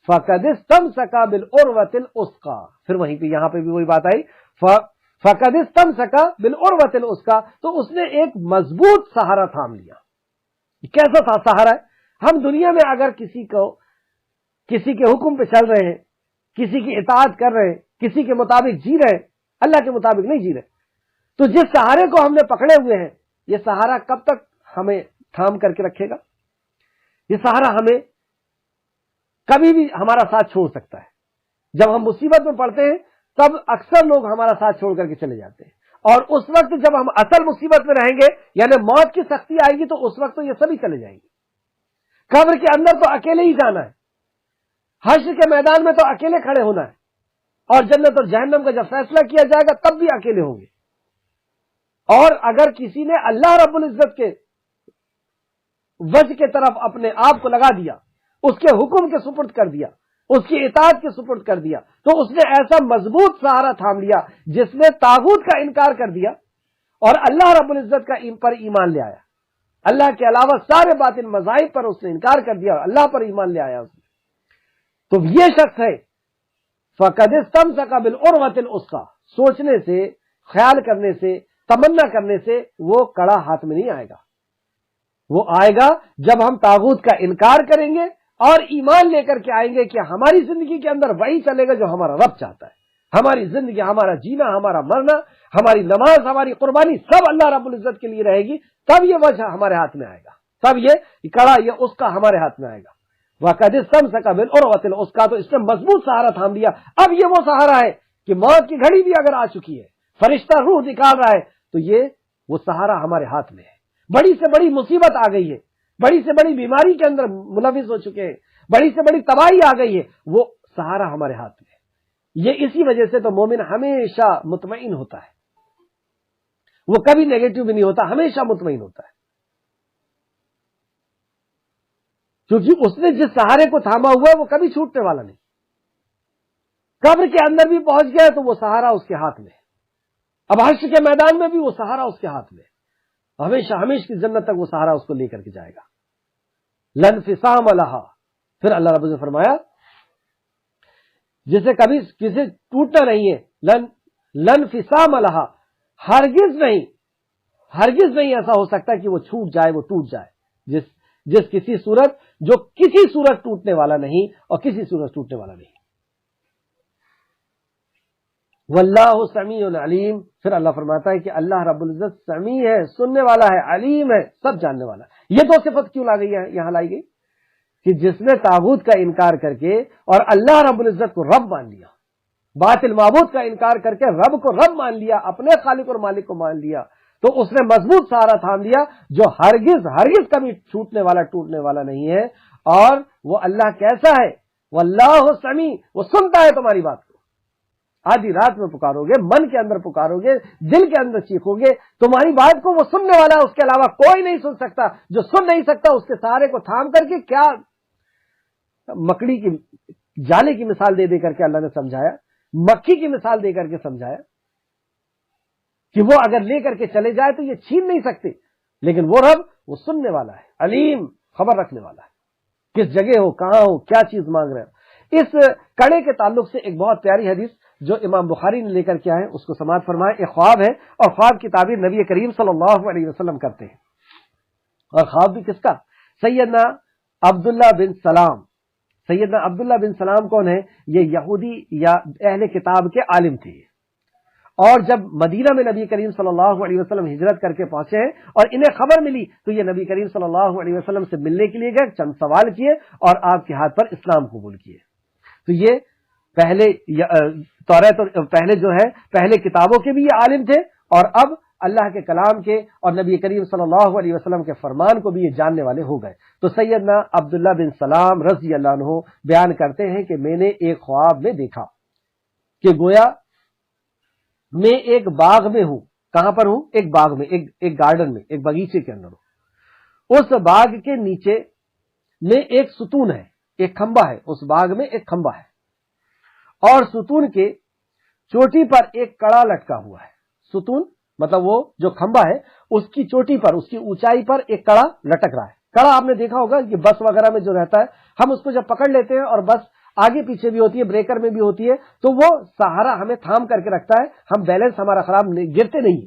فَقَدِ اسْتَمْسَكَ بِالْعُرْوَةِ الْوُثْقَىٰ، پھر وہیں پہ یہاں پہ بھی وہی بات آئی، فَقَدِ اسْتَمْسَكَ بِالْعُرْوَةِ الْوُثْقَىٰ، تو اس نے ایک مضبوط سہارا تھام لیا. کیسا تھا سہارا ہے؟ ہم دنیا میں اگر کسی کے حکم پہ چل رہے ہیں، کسی کی اطاعت کر رہے ہیں، کسی کے مطابق جی رہے ہیں، اللہ کے مطابق نہیں جی رہے، تو جس سہارے کو ہم نے پکڑے ہوئے ہیں، یہ سہارا کب تک ہمیں تھام کر کے رکھے گا؟ یہ سہارا ہمیں کبھی بھی ہمارا ساتھ چھوڑ سکتا ہے. جب ہم مصیبت میں پڑتے ہیں تب اکثر لوگ ہمارا ساتھ چھوڑ کر کے چلے جاتے ہیں، اور اس وقت جب ہم اصل مصیبت میں رہیں گے، یعنی موت کی سختی آئے گی، تو اس وقت تو یہ سبھی چلے جائیں گے. قبر کے اندر تو اکیلے ہی جانا ہے، حشر کے میدان میں تو اکیلے کھڑے ہونا ہے، اور جنت اور جہنم کا جب فیصلہ کیا جائے گا تب بھی اکیلے ہوں گے. اور اگر کسی نے اللہ رب العزت کے وجہ کے طرف اپنے آپ کو لگا دیا، اس کے حکم کے سپرد کر دیا، اس کی اطاعت کے سپرد کر دیا، تو اس نے ایسا مضبوط سہارا تھام لیا جس نے طاغوت کا انکار کر دیا اور اللہ رب العزت کا پر ایمان لے آیا. اللہ کے علاوہ سارے باطل مذاہب پر اس نے انکار کر دیا اور اللہ پر ایمان لے آیا اس نے. تو یہ شخص ہے فَقَدِ اسْتَمْسَكَ بِالْعُرْوَةِ الْوُثْقَىٰ. سوچنے سے، خیال کرنے سے، تمنا کرنے سے وہ کڑا ہاتھ میں نہیں آئے گا. وہ آئے گا جب ہم طاغوت کا انکار کریں گے اور ایمان لے کر کے آئیں گے کہ ہماری زندگی کے اندر وہی چلے گا جو ہمارا رب چاہتا ہے. ہماری زندگی، ہمارا جینا، ہمارا مرنا، ہماری نماز، ہماری قربانی سب اللہ رب العزت کے لیے رہے گی. تب یہ وجہ ہمارے ہاتھ میں آئے گا، تب یہ کڑا، یہ اس کا ہمارے ہاتھ میں آئے گا. وَقَدِ اسْتَمْسَكَ بِالْعُرْوَةِ الْوُثْقَىٰ. تو اس نے مضبوط سہارا تھام لیا. اب یہ وہ سہارا ہے کہ موت کی گھڑی بھی اگر آ چکی ہے، فرشتہ روح نکال رہا ہے، تو یہ وہ سہارا ہمارے ہاتھ میں ہے. بڑی سے بڑی مصیبت آ گئی ہے، بڑی سے بڑی بیماری کے اندر ملوث ہو چکے ہیں، بڑی سے بڑی تباہی آ گئی ہے، وہ سہارا ہمارے ہاتھ میں ہے. یہ اسی وجہ سے تو مومن ہمیشہ مطمئن ہوتا ہے، وہ کبھی نیگیٹو بھی نہیں ہوتا، ہمیشہ مطمئن ہوتا ہے، کیونکہ اس نے جس سہارے کو تھاما ہوا ہے وہ کبھی چھوٹنے والا نہیں. قبر کے اندر بھی پہنچ گیا تو وہ سہارا اس کے ہاتھ میں ہے. اب حشر کے میدان میں بھی وہ سہارا اس کے ہاتھ میں ہے. ہمیشہ ہمیشہ کی جنت تک وہ سہارا اس کو لے کر کے جائے گا. لَنْفِصَامَ لَهَا. پھر اللہ رب نے فرمایا جسے کبھی کسی ٹوٹنا نہیں ہے. لَنْفِصَامَ لَهَا. ہرگز نہیں ایسا ہو سکتا کہ وہ چھوٹ جائے، وہ ٹوٹ جائے. جس کسی صورت، جو کسی صورت ٹوٹنے والا نہیں اور کسی صورت ٹوٹنے والا نہیں. واللہ سمیع علیم. پھر اللہ فرماتا ہے کہ اللہ رب العزت سمیع ہے، سننے والا ہے، علیم ہے، سب جاننے والا ہے. یہ دو صفت کیوں یہاں لائی گئی؟ کہ جس نے طاغوت کا انکار کر کے اور اللہ رب العزت کو رب مان لیا، باطل معبود کا انکار کر کے رب کو رب مان لیا، اپنے خالق اور مالک کو مان لیا، تو اس نے مضبوط سہارا تھام لیا جو ہرگز کبھی چھوٹنے والا، ٹوٹنے والا نہیں ہے. اور وہ اللہ کیسا ہے؟ واللہ سمیع. وہ سنتا ہے تمہاری بات کو. آدھی رات میں پکارو گے، من کے اندر پکارو گے، دل کے اندر چیخو گے، تمہاری بات کو وہ سننے والا ہے، اس کے علاوہ کوئی نہیں سن سکتا. جو سن نہیں سکتا اس کے سہارے کو تھام کر کے کیا مکڑی کی جالے کی مثال دے کر کے اللہ نے سمجھایا، مکھی کی مثال دے کر کے سمجھایا کہ وہ اگر لے کر کے چلے جائے تو یہ چھین نہیں سکتے. لیکن وہ رب، وہ سننے والا ہے، علیم، خبر رکھنے والا ہے، کس جگہ ہو، کہاں ہو، کیا چیز مانگ رہے ہو. اس کڑے کے تعلق سے ایک بہت پیاری حدیث جو امام بخاری نے لے کر کے آئے اس کو سماعت فرمائیں. ایک خواب ہے اور خواب کی تعبیر نبی کریم صلی اللہ علیہ وسلم کرتے ہیں. اور خواب بھی کس کا؟ سیدنا عبداللہ بن سلام. سیدنا عبداللہ بن سلام کون ہے؟ یہ یہودی یا اہل کتاب کے عالم تھے. اور جب مدینہ میں نبی کریم صلی اللہ علیہ وسلم ہجرت کر کے پہنچے ہیں اور انہیں خبر ملی تو یہ نبی کریم صلی اللہ علیہ وسلم سے ملنے کے لیے گئے، چند سوال کیے اور آپ کے ہاتھ پر اسلام قبول کیے. تو یہ پہلے توریت اور پہلے کتابوں کے بھی یہ عالم تھے، اور اب اللہ کے کلام کے اور نبی کریم صلی اللہ علیہ وسلم کے فرمان کو بھی یہ جاننے والے ہو گئے. تو سیدنا عبداللہ بن سلام رضی اللہ عنہ بیان کرتے ہیں کہ میں نے ایک خواب میں دیکھا کہ گویا میں ایک باغ میں ہوں. کہاں پر ہوں؟ ایک باغ میں، ایک گارڈن میں، ایک باغیچے کے اندر ہوں. اس باغ کے نیچے میں ایک ستون ہے، ایک کھمبا ہے. اس باغ میں ایک کھمبا ہے اور ستون کے چوٹی پر ایک کڑا لٹکا ہوا ہے. ستون مطلب وہ جو کھمبا ہے اس کی چوٹی پر، اس کی اونچائی پر ایک کڑا لٹک رہا ہے. کڑا آپ نے دیکھا ہوگا کہ بس وغیرہ میں جو رہتا ہے، ہم اس کو جب پکڑ لیتے ہیں اور بس آگے پیچھے بھی ہوتی ہے، بریکر میں بھی ہوتی ہے، تو وہ سہارا ہمیں تھام کر کے رکھتا ہے، ہم بیلنس ہمارا خراب گرتے نہیں.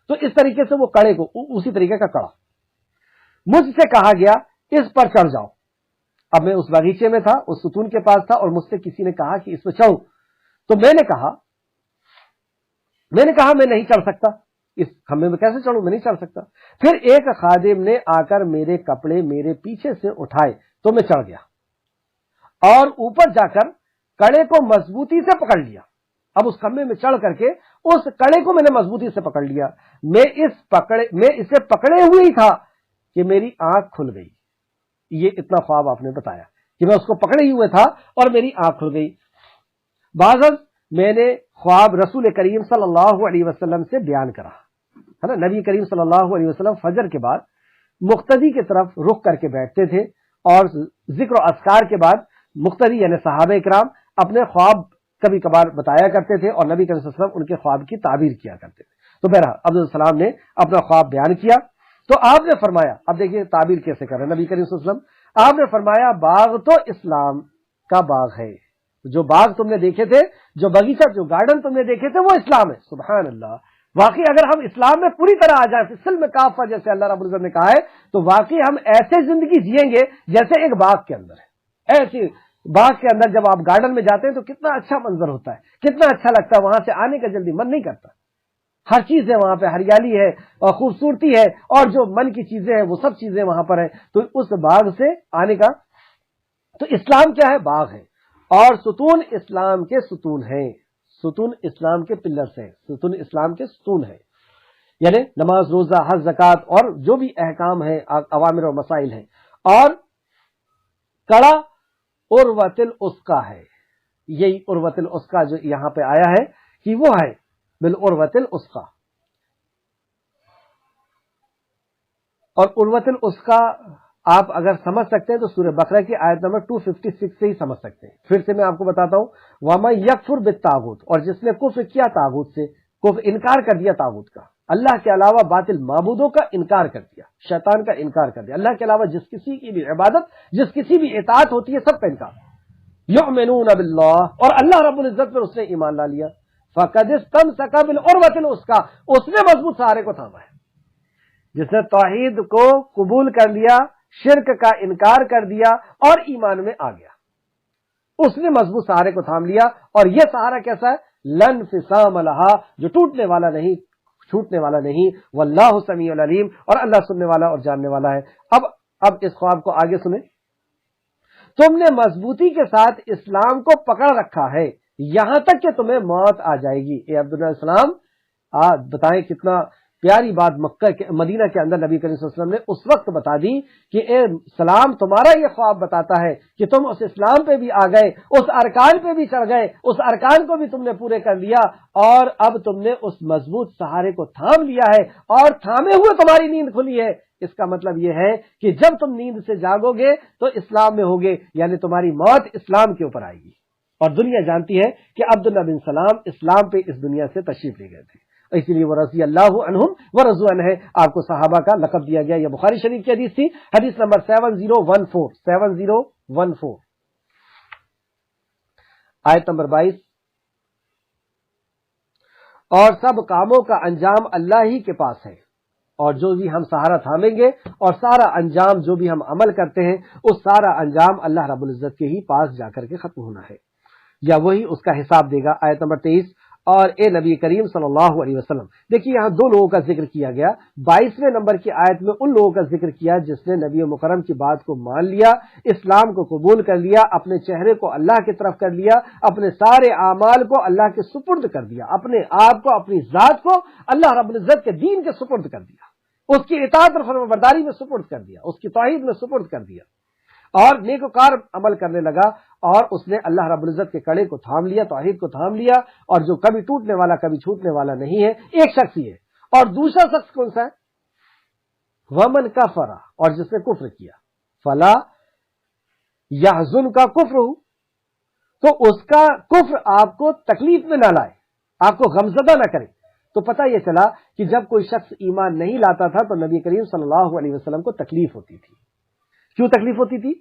تو اس طریقے سے وہ کڑے کو، اسی طریقے کا کڑا مجھ سے کہا گیا اس پر چڑھ جاؤ. اب میں اس باغیچے میں تھا، اس ستون کے پاس تھا اور مجھ سے کسی نے کہا کہ اس پہ چڑھو. تو میں نے کہا میں نہیں چڑھ سکتا، اس کھمبے میں کیسے چڑھوں، میں نہیں چڑھ سکتا. پھر ایک خادم نے آ کر میرے کپڑے میرے پیچھے سے اٹھائے تو میں چڑھ گیا اور اوپر جا کر کڑے کو مضبوطی سے پکڑ لیا. اب اس کھمبے میں چڑھ کر کے اس کڑے کو میں نے مضبوطی سے پکڑ لیا. میں اسے پکڑے ہوئے ہی تھا کہ میری آنکھ کھل گئی. یہ اتنا خواب آپ نے بتایا کہ میں اس کو پکڑے ہی ہوئے تھا اور میری آنکھ کھل گئی. بعض میں نے خواب رسول کریم صلی اللہ علیہ وسلم سے بیان کرا، ہے نا۔ نبی کریم صلی اللہ علیہ وسلم فجر کے بعد مقتدی کی طرف رخ کر کے بیٹھتے تھے، اور ذکر و اذکار کے بعد مقتدی یعنی صحابہ کرام اپنے خواب کبھی کبھار بتایا کرتے تھے، اور نبی کریم صلی اللہ علیہ وسلم ان کے خواب کی تعبیر کیا کرتے تھے۔ تو بہرحال عبدالسلام نے اپنا خواب بیان کیا، تو آپ نے فرمایا، اب دیکھیے تعبیر کیسے کر رہے ہیں نبی کریم صلی اللہ علیہ وسلم، آپ نے فرمایا باغ تو اسلام کا باغ ہے، جو باغ تم نے دیکھے تھے، جو باغیچہ، جو گارڈن تم نے دیکھے تھے، وہ اسلام ہے۔ سبحان اللہ، واقعی اگر ہم اسلام میں پوری طرح آ جائیں، سلم کافہ جیسے اللہ رب العزت نے کہا ہے، تو واقعی ہم ایسے زندگی جئیں گے جیسے ایک باغ کے اندر ہے۔ ایسی باغ کے اندر جب آپ گارڈن میں جاتے ہیں تو کتنا اچھا منظر ہوتا ہے، کتنا اچھا لگتا ہے، وہاں سے آنے کا جلدی من نہیں کرتا، ہر چیز ہے وہاں پہ، ہریالی ہے اور خوبصورتی ہے، اور جو من کی چیزیں ہیں وہ سب چیزیں وہاں پر ہیں، تو اس باغ سے آنے کا، تو اسلام کیا ہے؟ باغ ہے، اور ستون اسلام کے ستون ہیں، ستون اسلام کے پلرز ہیں، ستون اسلام کے ستون ہیں، یعنی نماز، روزہ، حج، زکوٰۃ اور جو بھی احکام ہیں، اوامر اور مسائل ہیں، اور کڑا عروۃ الوثقی ہے، یہی عروۃ الوثقی جو یہاں پہ آیا ہے کہ وہ ہے بالعروۃ الوثقی، اور عروۃ الوثقی آپ اگر سمجھ سکتے ہیں تو سورہ بقرہ کی آیت نمبر 256 سے ہی سمجھ سکتے ہیں۔ پھر سے میں آپ کو بتاتا ہوں، وَمَن يَكْفُرْ بِالطَّاغُوتِ، اور جس نے کفر کیا طاغوت سے، انکار کر دیا طاغوت کا، اللہ کے علاوہ باطل معبودوں کا انکار کر دیا، شیطان کا انکار کر دیا، اللہ کے علاوہ جس کسی کی بھی عبادت، جس کسی بھی اطاعت ہوتی ہے، سب کا انکار، یؤمنون باللہ، اور اللہ رب العزت پر اس نے ایمان لا لیا، فقد استمسک بالعروۃ الوثقی، اس نے مضبوط سہارے کو تھاما ہے۔ جس نے توحید کو قبول کر لیا، شرک کا انکار کر دیا اور ایمان میں آ گیا، اس نے مضبوط سہارے کو تھام لیا، اور یہ سہارا کیسا ہے؟ لن انفصام لہا، جو ٹوٹنے والا نہیں، چھوٹنے والا نہیں، واللہ سمیع علیم، اور اللہ سننے والا اور جاننے والا ہے۔ اب اس خواب کو آگے سنیں، تم نے مضبوطی کے ساتھ اسلام کو پکڑ رکھا ہے یہاں تک کہ تمہیں موت آ جائے گی۔ اے عبداللہ السلام، بتائیں کتنا پیاری بات مدینہ کے اندر نبی کریم صلی اللہ علیہ وسلم نے اس وقت بتا دی کہ اے سلام، تمہارا یہ خواب بتاتا ہے کہ تم اس اسلام پہ بھی آ گئے، اس ارکان پہ بھی چڑھ گئے، اس ارکان کو بھی تم نے پورے کر لیا، اور اب تم نے اس مضبوط سہارے کو تھام لیا ہے، اور تھامے ہوئے تمہاری نیند کھلی ہے۔ اس کا مطلب یہ ہے کہ جب تم نیند سے جاگو گے تو اسلام میں ہوگے، یعنی تمہاری موت اسلام کے اوپر آئے گی۔ اور دنیا جانتی ہے کہ عبداللہ بن سلام اسلام پہ اس دنیا سے تشریف لے گئے تھے، اسی لیے وہ رضی اللہ عنہم ورضوا عنہ، آپ کو صحابہ کا لقب دیا گیا۔ یہ بخاری شریف کی حدیث تھی، حدیث نمبر 7014 آیت نمبر 22، اور سب کاموں کا انجام اللہ ہی کے پاس ہے، اور جو بھی ہم سہارا تھامیں گے اور سارا انجام جو بھی ہم عمل کرتے ہیں، اس سارا انجام اللہ رب العزت کے ہی پاس جا کر کے ختم ہونا ہے، یا وہی اس کا حساب دے گا۔ آیت نمبر 23، اور اے نبی کریم صلی اللہ علیہ وسلم، دیکھیے یہاں دو لوگوں کا ذکر کیا گیا، 22ویں نمبر کی آیت میں ان لوگوں کا ذکر کیا جس نے نبی مکرم کی بات کو مان لیا، اسلام کو قبول کر لیا، اپنے چہرے کو اللہ کی طرف کر لیا، اپنے سارے اعمال کو اللہ کے سپرد کر دیا، اپنے آپ کو، اپنی ذات کو اللہ رب العزت کے دین کے سپرد کر دیا، اس کی اطاعت اور فرمانبرداری میں سپرد کر دیا، اس کی توحید میں سپرد کر دیا، اور نیکوکار عمل کرنے لگا، اور اس نے اللہ رب العزت کے کڑے کو تھام لیا، توحید کو تھام لیا، اور جو کبھی ٹوٹنے والا کبھی چھوٹنے والا نہیں ہے، ایک شخص ہی ہے۔ اور دوسرا شخص کون سا ہے؟ ومن کفر، اور جس نے کفر کیا، فلا یحزن کا کفر، تو اس کا کفر آپ کو تکلیف میں نہ لائے، آپ کو غمزدہ نہ کرے۔ تو پتہ یہ چلا کہ جب کوئی شخص ایمان نہیں لاتا تھا تو نبی کریم صلی اللہ علیہ وسلم کو تکلیف ہوتی تھی۔ کیوں تکلیف ہوتی تھی؟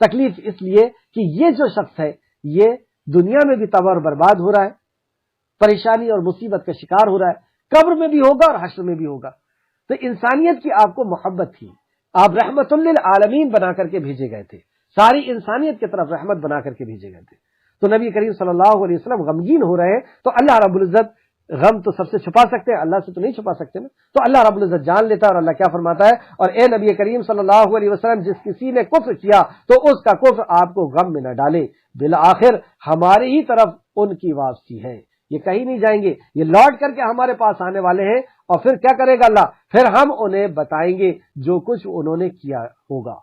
تکلیف اس لیے کہ یہ جو شخص ہے یہ دنیا میں بھی تباہ اور برباد ہو رہا ہے، پریشانی اور مصیبت کا شکار ہو رہا ہے، قبر میں بھی ہوگا اور حشر میں بھی ہوگا۔ تو انسانیت کی آپ کو محبت تھی، آپ رحمت للعالمین بنا کر کے بھیجے گئے تھے، ساری انسانیت کی طرف رحمت بنا کر کے بھیجے گئے تھے۔ تو نبی کریم صلی اللہ علیہ وسلم غمگین ہو رہے ہیں، تو اللہ رب العزت غم تو سب سے چھپا سکتے ہیں، اللہ سے تو نہیں چھپا سکتے نا، تو اللہ رب العزت جان لیتا ہے، اور اللہ کیا فرماتا ہے، اور اے نبی کریم صلی اللہ علیہ وسلم، جس کسی نے کفر کیا تو اس کا کفر آپ کو غم میں نہ ڈالے، بالآخر ہماری ہی طرف ان کی واپسی ہے، یہ کہیں نہیں جائیں گے، یہ لوٹ کر کے ہمارے پاس آنے والے ہیں، اور پھر کیا کرے گا اللہ؟ پھر ہم انہیں بتائیں گے جو کچھ انہوں نے کیا ہوگا۔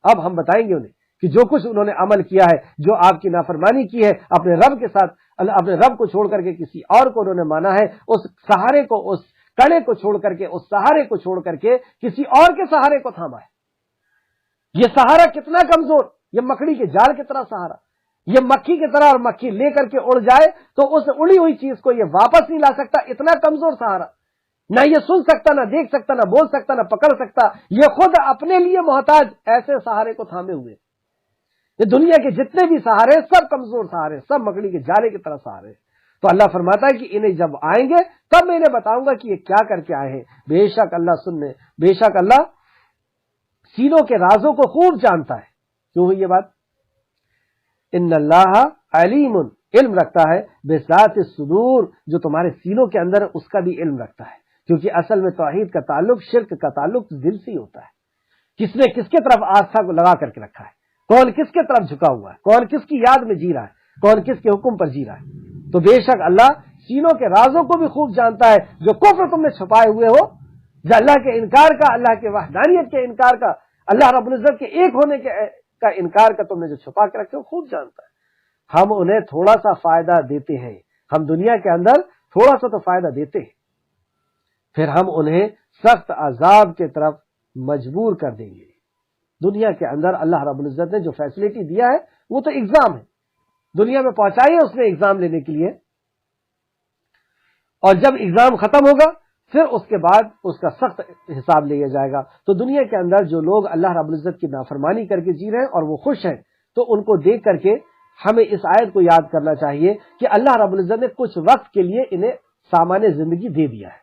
اب ہم بتائیں گے انہیں کہ جو کچھ انہوں نے عمل کیا ہے، جو آپ کی نافرمانی کی ہے اپنے رب کے ساتھ، اپنے رب کو چھوڑ کر کے کسی اور کو انہوں نے مانا ہے، اس سہارے کو، اس کڑے کو چھوڑ کر کے، اس سہارے کو چھوڑ کر کے کسی اور کے سہارے کو تھاما ہے۔ یہ سہارا کتنا کمزور، یہ مکڑی کے جال کی طرح سہارا، یہ مکھی کی طرح، اور مکھی لے کر کے اڑ جائے تو اس اڑی ہوئی چیز کو یہ واپس نہیں لا سکتا، اتنا کمزور سہارا، نہ یہ سن سکتا، نہ دیکھ سکتا، نہ بول سکتا، نہ پکڑ سکتا، یہ خود اپنے لیے محتاج ایسے سہارے کو تھامے ہوئے۔ یہ دنیا کے جتنے بھی سہارے سب کمزور سہارے، سب مکڑی کے جالے کی طرح سہارے۔ تو اللہ فرماتا ہے کہ انہیں جب آئیں گے تب میں انہیں بتاؤں گا کہ یہ کیا کر کے آئے ہیں۔ بے شک اللہ سننے، بے شک اللہ سینوں کے رازوں کو خوب جانتا ہے۔ کیوں ہوئی یہ بات؟ ان اللہ علیم، علم رکھتا ہے بذات الصدور، جو تمہارے سینوں کے اندر اس کا بھی علم رکھتا ہے، کیونکہ اصل میں توحید کا تعلق، شرک کا تعلق دل سے ہی ہوتا ہے۔ کس نے کس کے طرف آستھا کو لگا کر کے رکھا ہے، کون کس کے طرف جھکا ہوا ہے، کون کس کی یاد میں جی رہا ہے، کون کس کے حکم پر جی رہا ہے۔ تو بے شک اللہ سینوں کے رازوں کو بھی خوب جانتا ہے۔ جو کفر تم نے چھپائے ہوئے ہو، جو اللہ کے انکار کا، اللہ کے وحدانیت کے انکار کا، اللہ رب العزت کے ایک ہونے کا انکار کا تم نے جو چھپا کے رکھے ہو، خوب جانتا ہے۔ ہم انہیں تھوڑا سا فائدہ دیتے ہیں، ہم دنیا کے اندر تھوڑا سا تو فائدہ دیتے ہیں، پھر ہم انہیں سخت عذاب کے طرف مجبور کر دیں گے۔ دنیا کے اندر اللہ رب العزت نے جو فیسلٹی دیا ہے وہ تو ایگزام ہے، دنیا میں پہنچائی ہے اس نے ایگزام لینے کے لیے، اور جب ایگزام ختم ہوگا پھر اس کے بعد اس کا سخت حساب لیا جائے گا۔ تو دنیا کے اندر جو لوگ اللہ رب العزت کی نافرمانی کر کے جی رہے ہیں اور وہ خوش ہیں، تو ان کو دیکھ کر کے ہمیں اس آیت کو یاد کرنا چاہیے کہ اللہ رب العزت نے کچھ وقت کے لیے انہیں سامان زندگی دے دیا ہے،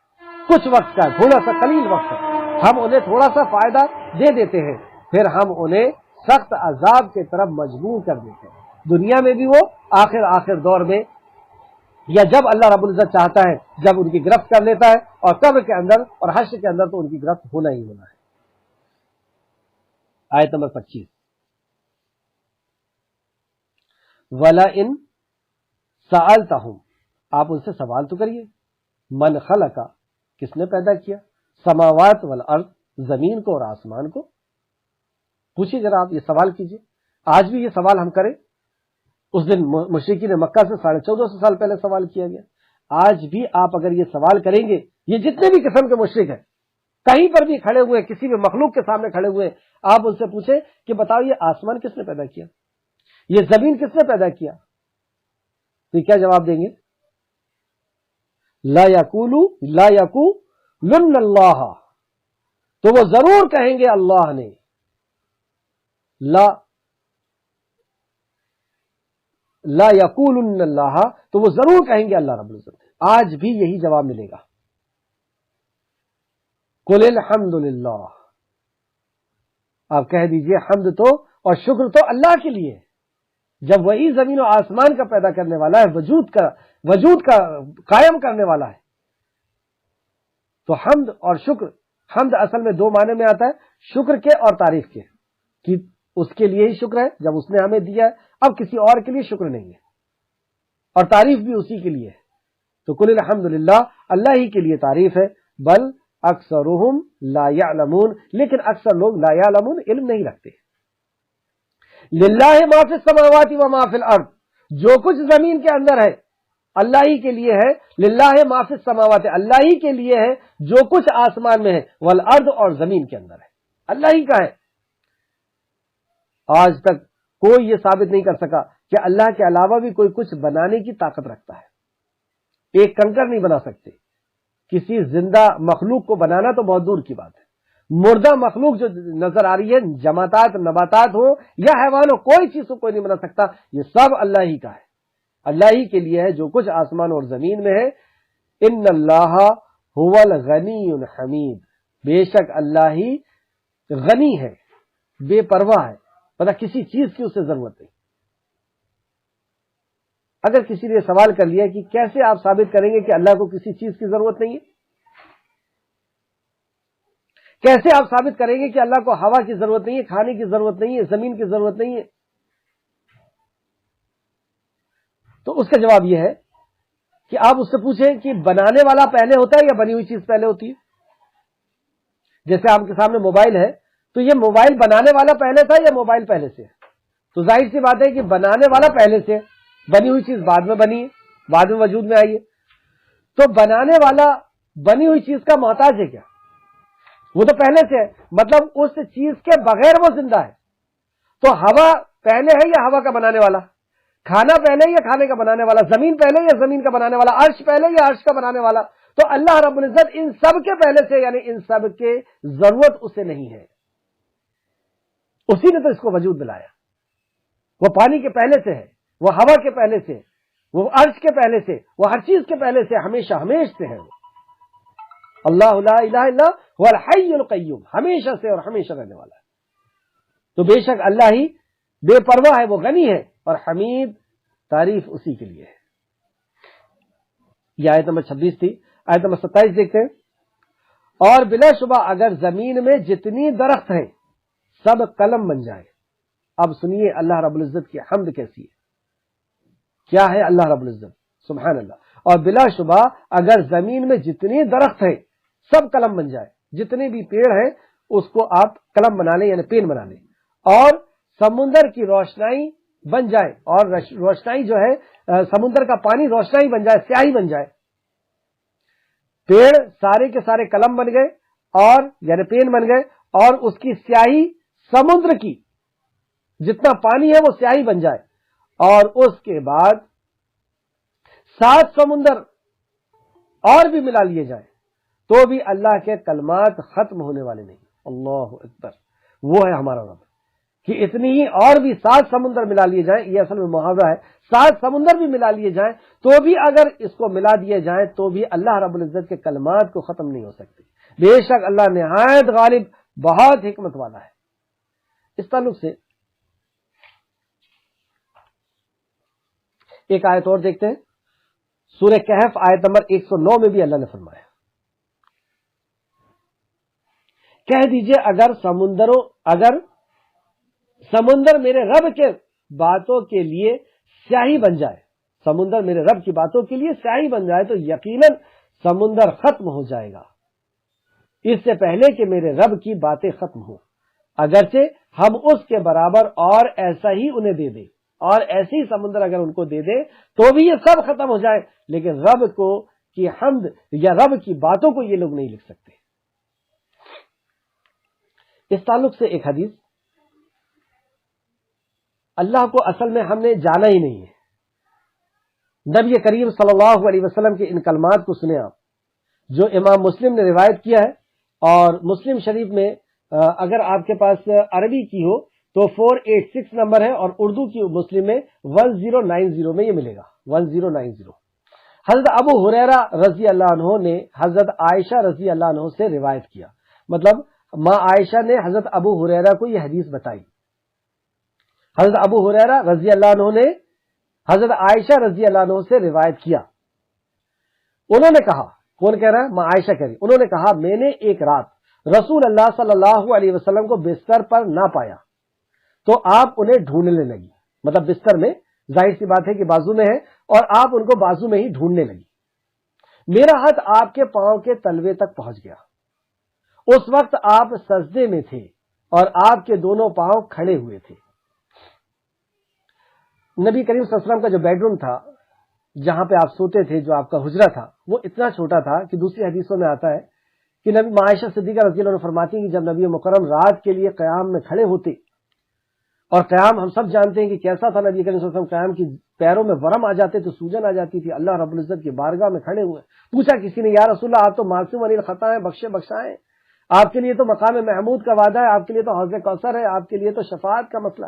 کچھ وقت کا، تھوڑا سا قلیل وقت ہے، ہم انہیں تھوڑا سا فائدہ دے دیتے ہیں، پھر ہم انہیں سخت عذاب کی طرف مجبور کر دیتے ہیں، دنیا میں بھی وہ، آخر دور میں، یا جب اللہ رب العزت چاہتا ہے جب ان کی گرفت کر لیتا ہے، اور قبر کے اندر اور حشر کے اندر تو ان کی گرفت ہونا ہی ہونا ہے۔ آیت نمبر 25، وَلَئِن سَأَلْتَهُمْ، آپ ان سے سوال تو کریے، من خلق، کس نے پیدا کیا، سماوات والارض، زمین کو اور آسمان کو، پوچھیے ذرا، آپ یہ سوال کیجئے۔ آج بھی یہ سوال ہم کریں، اس دن مشرکین مکہ سے 1450 سال پہلے سوال کیا گیا، آج بھی آپ اگر یہ سوال کریں گے، یہ جتنے بھی قسم کے مشرک ہیں، کہیں پر بھی کھڑے ہوئے، کسی بھی مخلوق کے سامنے کھڑے ہوئے، آپ ان سے پوچھیں کہ بتاؤ یہ آسمان کس نے پیدا کیا، یہ زمین کس نے پیدا کیا، تو یہ کیا جواب دیں گے؟ لا یقولن اللہ، تو وہ ضرور کہیں گے اللہ نے، لا یقولن اللہ، تو وہ ضرور کہیں گے اللہ رب العزت۔ آج بھی یہی جواب ملے گا، قل الحمد للہ، آپ کہہ دیجئے حمد تو اور شکر تو اللہ کے لیے، جب وہی زمین و آسمان کا پیدا کرنے والا ہے، وجود کا قائم کرنے والا ہے، تو حمد اور شکر، حمد اصل میں دو معنی میں آتا ہے، شکر کے اور تعریف کے، کہ اس کے لیے ہی شکر ہے جب اس نے ہمیں دیا ہے، اب کسی اور کے لیے شکر نہیں ہے، اور تعریف بھی اسی کے لیے ہے۔ تو قل الحمدللہ، اللہ ہی کے لیے تعریف ہے، بل اکثرهم لا یعلمون، لیکن اکثر لوگ لا یعلمون، علم نہیں رکھتے۔ للہ ما فی السماوات و ما فی الارض، جو کچھ زمین کے اندر ہے اللہ ہی کے لیے ہے، للہ ما فی السماوات، اللہ ہی کے لیے ہے جو کچھ آسمان میں ہے، والارض، اور زمین کے اندر ہے، اللہ ہی کا ہے۔ آج تک کوئی یہ ثابت نہیں کر سکا کہ اللہ کے علاوہ بھی کوئی کچھ بنانے کی طاقت رکھتا ہے، ایک کنکر نہیں بنا سکتے، کسی زندہ مخلوق کو بنانا تو بہت دور کی بات ہے، مردہ مخلوق جو نظر آ رہی ہے، جماعتات، نباتات ہو یا حیوان ہو، کوئی چیز کو کوئی نہیں بنا سکتا، یہ سب اللہ ہی کا ہے، اللہ ہی کے لیے ہے جو کچھ آسمان اور زمین میں ہے۔ ان اللہ هو الغنی الحمید، بے شک اللہ ہی غنی ہے، بے پرواہ ہے، مطلب کسی چیز کی اسے ضرورت نہیں۔ اگر کسی نے سوال کر لیا کہ کیسے آپ ثابت کریں گے کہ اللہ کو کسی چیز کی ضرورت نہیں ہے، کیسے آپ ثابت کریں گے کہ اللہ کو ہوا کی ضرورت نہیں ہے، کھانے کی ضرورت نہیں ہے، زمین کی ضرورت نہیں ہے، تو اس کا جواب یہ ہے کہ آپ اس سے پوچھیں کہ بنانے والا پہلے ہوتا ہے یا بنی ہوئی چیز پہلے ہوتی ہے؟ جیسے آپ کے سامنے موبائل ہے، تو یہ موبائل بنانے والا پہلے تھا یا موبائل پہلے سے؟ تو ظاہر سی بات ہے کہ بنانے والا پہلے سے، بنی ہوئی چیز بعد میں بنی ہے، بعد میں وجود میں آئی ہے. تو بنانے والا بنی ہوئی چیز کا محتاج ہے کیا؟ وہ تو پہلے سے ہے، مطلب اس چیز کے بغیر وہ زندہ ہے. تو ہوا پہلے ہے یا ہوا کا بنانے والا؟ کھانا پہلے یا کھانے کا بنانے والا؟ زمین پہلے یا زمین کا بنانے والا؟ عرش پہلے یا عرش کا بنانے والا؟ تو اللہ رب العزت ان سب کے پہلے سے، یعنی ان سب کے ضرورت اسے نہیں ہے، اسی نے تو اس کو وجود دلایا. وہ پانی کے پہلے سے ہے، وہ ہوا کے پہلے سے، وہ عرش کے پہلے سے، وہ ہر چیز کے پہلے سے، ہمیشہ ہمیش سے ہے. اللہ لا الہ الا هو الحی القیوم، ہمیشہ سے اور ہمیشہ رہنے والا ہے. تو بے شک اللہ ہی بے پرواہ ہے، وہ غنی ہے، اور حمید تعریف اسی کے لیے ہے. یہ آیت نمبر 26 تھی. آیت نمبر 27 دیکھتے ہیں. اور بلا شبہ اگر زمین میں جتنی درخت ہیں سب قلم بن جائے. اب سنیے اللہ رب العزت کی حمد کیسی ہے، کیا ہے اللہ رب العزت، سبحان اللہ. اور بلا شبہ اگر زمین میں جتنی درخت ہیں سب قلم بن جائے، جتنے بھی پیڑ ہیں اس کو آپ قلم بنا لیں، یعنی پین بنا لیں، اور سمندر کی روشنائی بن جائے، اور روشنائی جو ہے سمندر کا پانی روشنائی بن جائے، سیاہی بن جائے. پیڑ سارے کے سارے قلم بن گئے، اور یعنی پین بن گئے، اور اس کی سیاہی سمندر کی جتنا پانی ہے وہ سیاہی بن جائے، اور اس کے بعد 7 سمندر اور بھی ملا لیے جائیں تو بھی اللہ کے کلمات ختم ہونے والے نہیں. اللہ اکبر. وہ ہے ہمارا رب کہ اتنی ہی اور بھی 7 سمندر ملا لیے جائیں، یہ اصل میں محاورہ ہے، 7 سمندر بھی ملا لیے جائیں تو بھی اگر اس کو ملا دیے جائیں تو بھی اللہ رب العزت کے کلمات کو ختم نہیں ہو سکتے. بے شک اللہ نہایت غالب، بہت حکمت والا ہے. اس تعلق سے ایک آیت اور دیکھتے ہیں. سورہ کہف آیت نمبر 109 میں بھی اللہ نے فرمایا، کہہ دیجئے اگر سمندر میرے رب کے باتوں کے لیے سیاہی بن جائے، سمندر میرے رب کی باتوں کے لیے سیاہی بن جائے تو یقیناً سمندر ختم ہو جائے گا اس سے پہلے کہ میرے رب کی باتیں ختم ہوں. اگرچہ ہم اس کے برابر اور ایسا ہی انہیں دے دیں، اور ایسے ہی سمندر اگر ان کو دے دیں تو بھی یہ سب ختم ہو جائے، لیکن رب کو کی حمد یا رب کی باتوں کو یہ لوگ نہیں لکھ سکتے. اس تعلق سے ایک حدیث، اللہ کو اصل میں ہم نے جانا ہی نہیں ہے. نبی کریم صلی اللہ علیہ وسلم کے ان کلمات کو سنیں آپ، جو امام مسلم نے روایت کیا ہے. اور مسلم شریف میں اگر آپ کے پاس عربی کی ہو تو 486 نمبر ہے، اور اردو کی مسلم میں 1090 میں یہ ملے گا، 1090. حضرت ابو ہریرہ رضی اللہ عنہ نے حضرت عائشہ رضی اللہ عنہ سے روایت کیا، مطلب ماں عائشہ نے حضرت ابو ہریرہ کو یہ حدیث بتائی. حضرت ابو ہریرہ رضی اللہ عنہ نے حضرت عائشہ رضی اللہ عنہ سے روایت کیا. انہوں نے کہا، کون کہہ رہا ہے؟ ماں عائشہ کہہ رہی، انہوں نے کہا میں نے ایک رات رسول اللہ صلی اللہ علیہ وسلم کو بستر پر نہ پایا تو آپ انہیں ڈھونڈنے لگی. مطلب بستر میں، ظاہر سی بات ہے کہ بازو میں ہے، اور آپ ان کو بازو میں ہی ڈھونڈنے لگی. میرا ہاتھ آپ کے پاؤں کے تلوے تک پہنچ گیا. اس وقت آپ سجدے میں تھے اور آپ کے دونوں پاؤں کھڑے ہوئے تھے. نبی کریم صلی اللہ علیہ وسلم کا جو بیڈ روم تھا، جہاں پہ آپ سوتے تھے، جو آپ کا حجرہ تھا، وہ اتنا چھوٹا تھا کہ دوسری حدیثوں میں آتا ہے کہ نبی عائشہ صدیقہ رضی اللہ عنہ فرماتی ہیں کہ جب نبی مکرم رات کے لیے قیام میں کھڑے ہوتے، اور قیام ہم سب جانتے ہیں کہ کیسا تھا، نبی کریم صلی اللہ علیہ وسلم قیام کی پیروں میں ورم آ جاتے تو سوجن آ جاتی تھی. اللہ رب العزت کی بارگاہ میں کھڑے ہوئے، پوچھا کسی نے، یا رسول اللہ آپ تو معصوم عن الخطا ہیں، بخشائیں، آپ کے لیے تو مقام محمود کا وعدہ ہے، آپ کے لیے تو حوض کوثر ہے، آپ کے لیے تو شفاعت کا مسئلہ.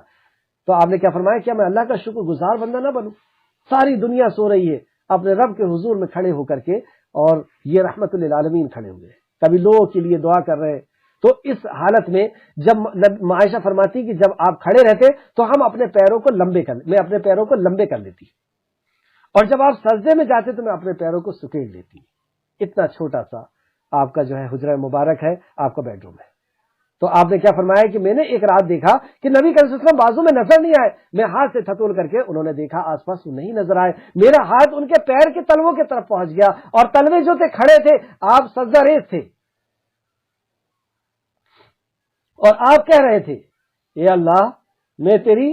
تو آپ نے کیا فرمایا، کیا میں اللہ کا شکر گزار بندہ نہ بنوں؟ ساری دنیا سو رہی ہے، اپنے رب کے حضور میں کھڑے ہو کر کے، اور یہ رحمت للعالمین کھڑے ہوئے، کبھی لوگوں کے لیے دعا کر رہے ہیں. تو اس حالت میں جب عائشہ فرماتی کہ جب آپ کھڑے رہتے تو ہم اپنے پیروں کو میں اپنے پیروں کو لمبے کر لیتی، اور جب آپ سجدے میں جاتے تو میں اپنے پیروں کو سکیڑ لیتی. اتنا چھوٹا سا آپ کا جو ہے حجرہ مبارک ہے، آپ کا بیڈ روم ہے. تو آپ نے کیا فرمایا کہ میں نے ایک رات دیکھا کہ نبی کریم صلی اللہ علیہ وسلم بازو میں نظر نہیں آئے. میں ہاتھ سے تھتول کر کے، انہوں نے دیکھا آس پاس وہ نہیں نظر آئے، میرا ہاتھ ان کے پیر کے تلووں کی طرف پہنچ گیا، اور تلوے جو تھے کھڑے تھے، آپ سجدہ ریز تھے، اور آپ کہہ رہے تھے اے اللہ میں تیری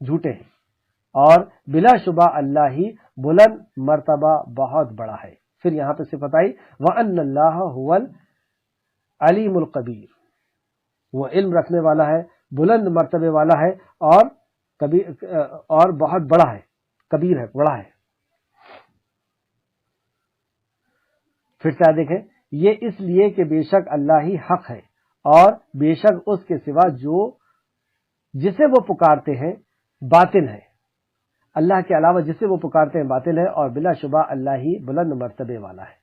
جھوٹے ہیں، اور بلا شبہ اللہ ہی بلند مرتبہ بہت بڑا ہے۔ پھر یہاں پہ صفت آئی وَأَنَّ اللَّهَ هُوَ الْعَلِيمُ الْقَبِيرُ، وہ علم رکھنے والا ہے، بلند مرتبے والا ہے، اور بہت بڑا ہے، کبیر ہے، بڑا ہے۔ پھر سے دیکھیں، یہ اس لیے کہ بے شک اللہ ہی حق ہے، اور بے شک اس کے سوا جسے وہ پکارتے ہیں باطل ہے، اللہ کے علاوہ جسے وہ پکارتے ہیں باطل ہے، اور بلا شبہ اللہ ہی بلند مرتبے والا ہے۔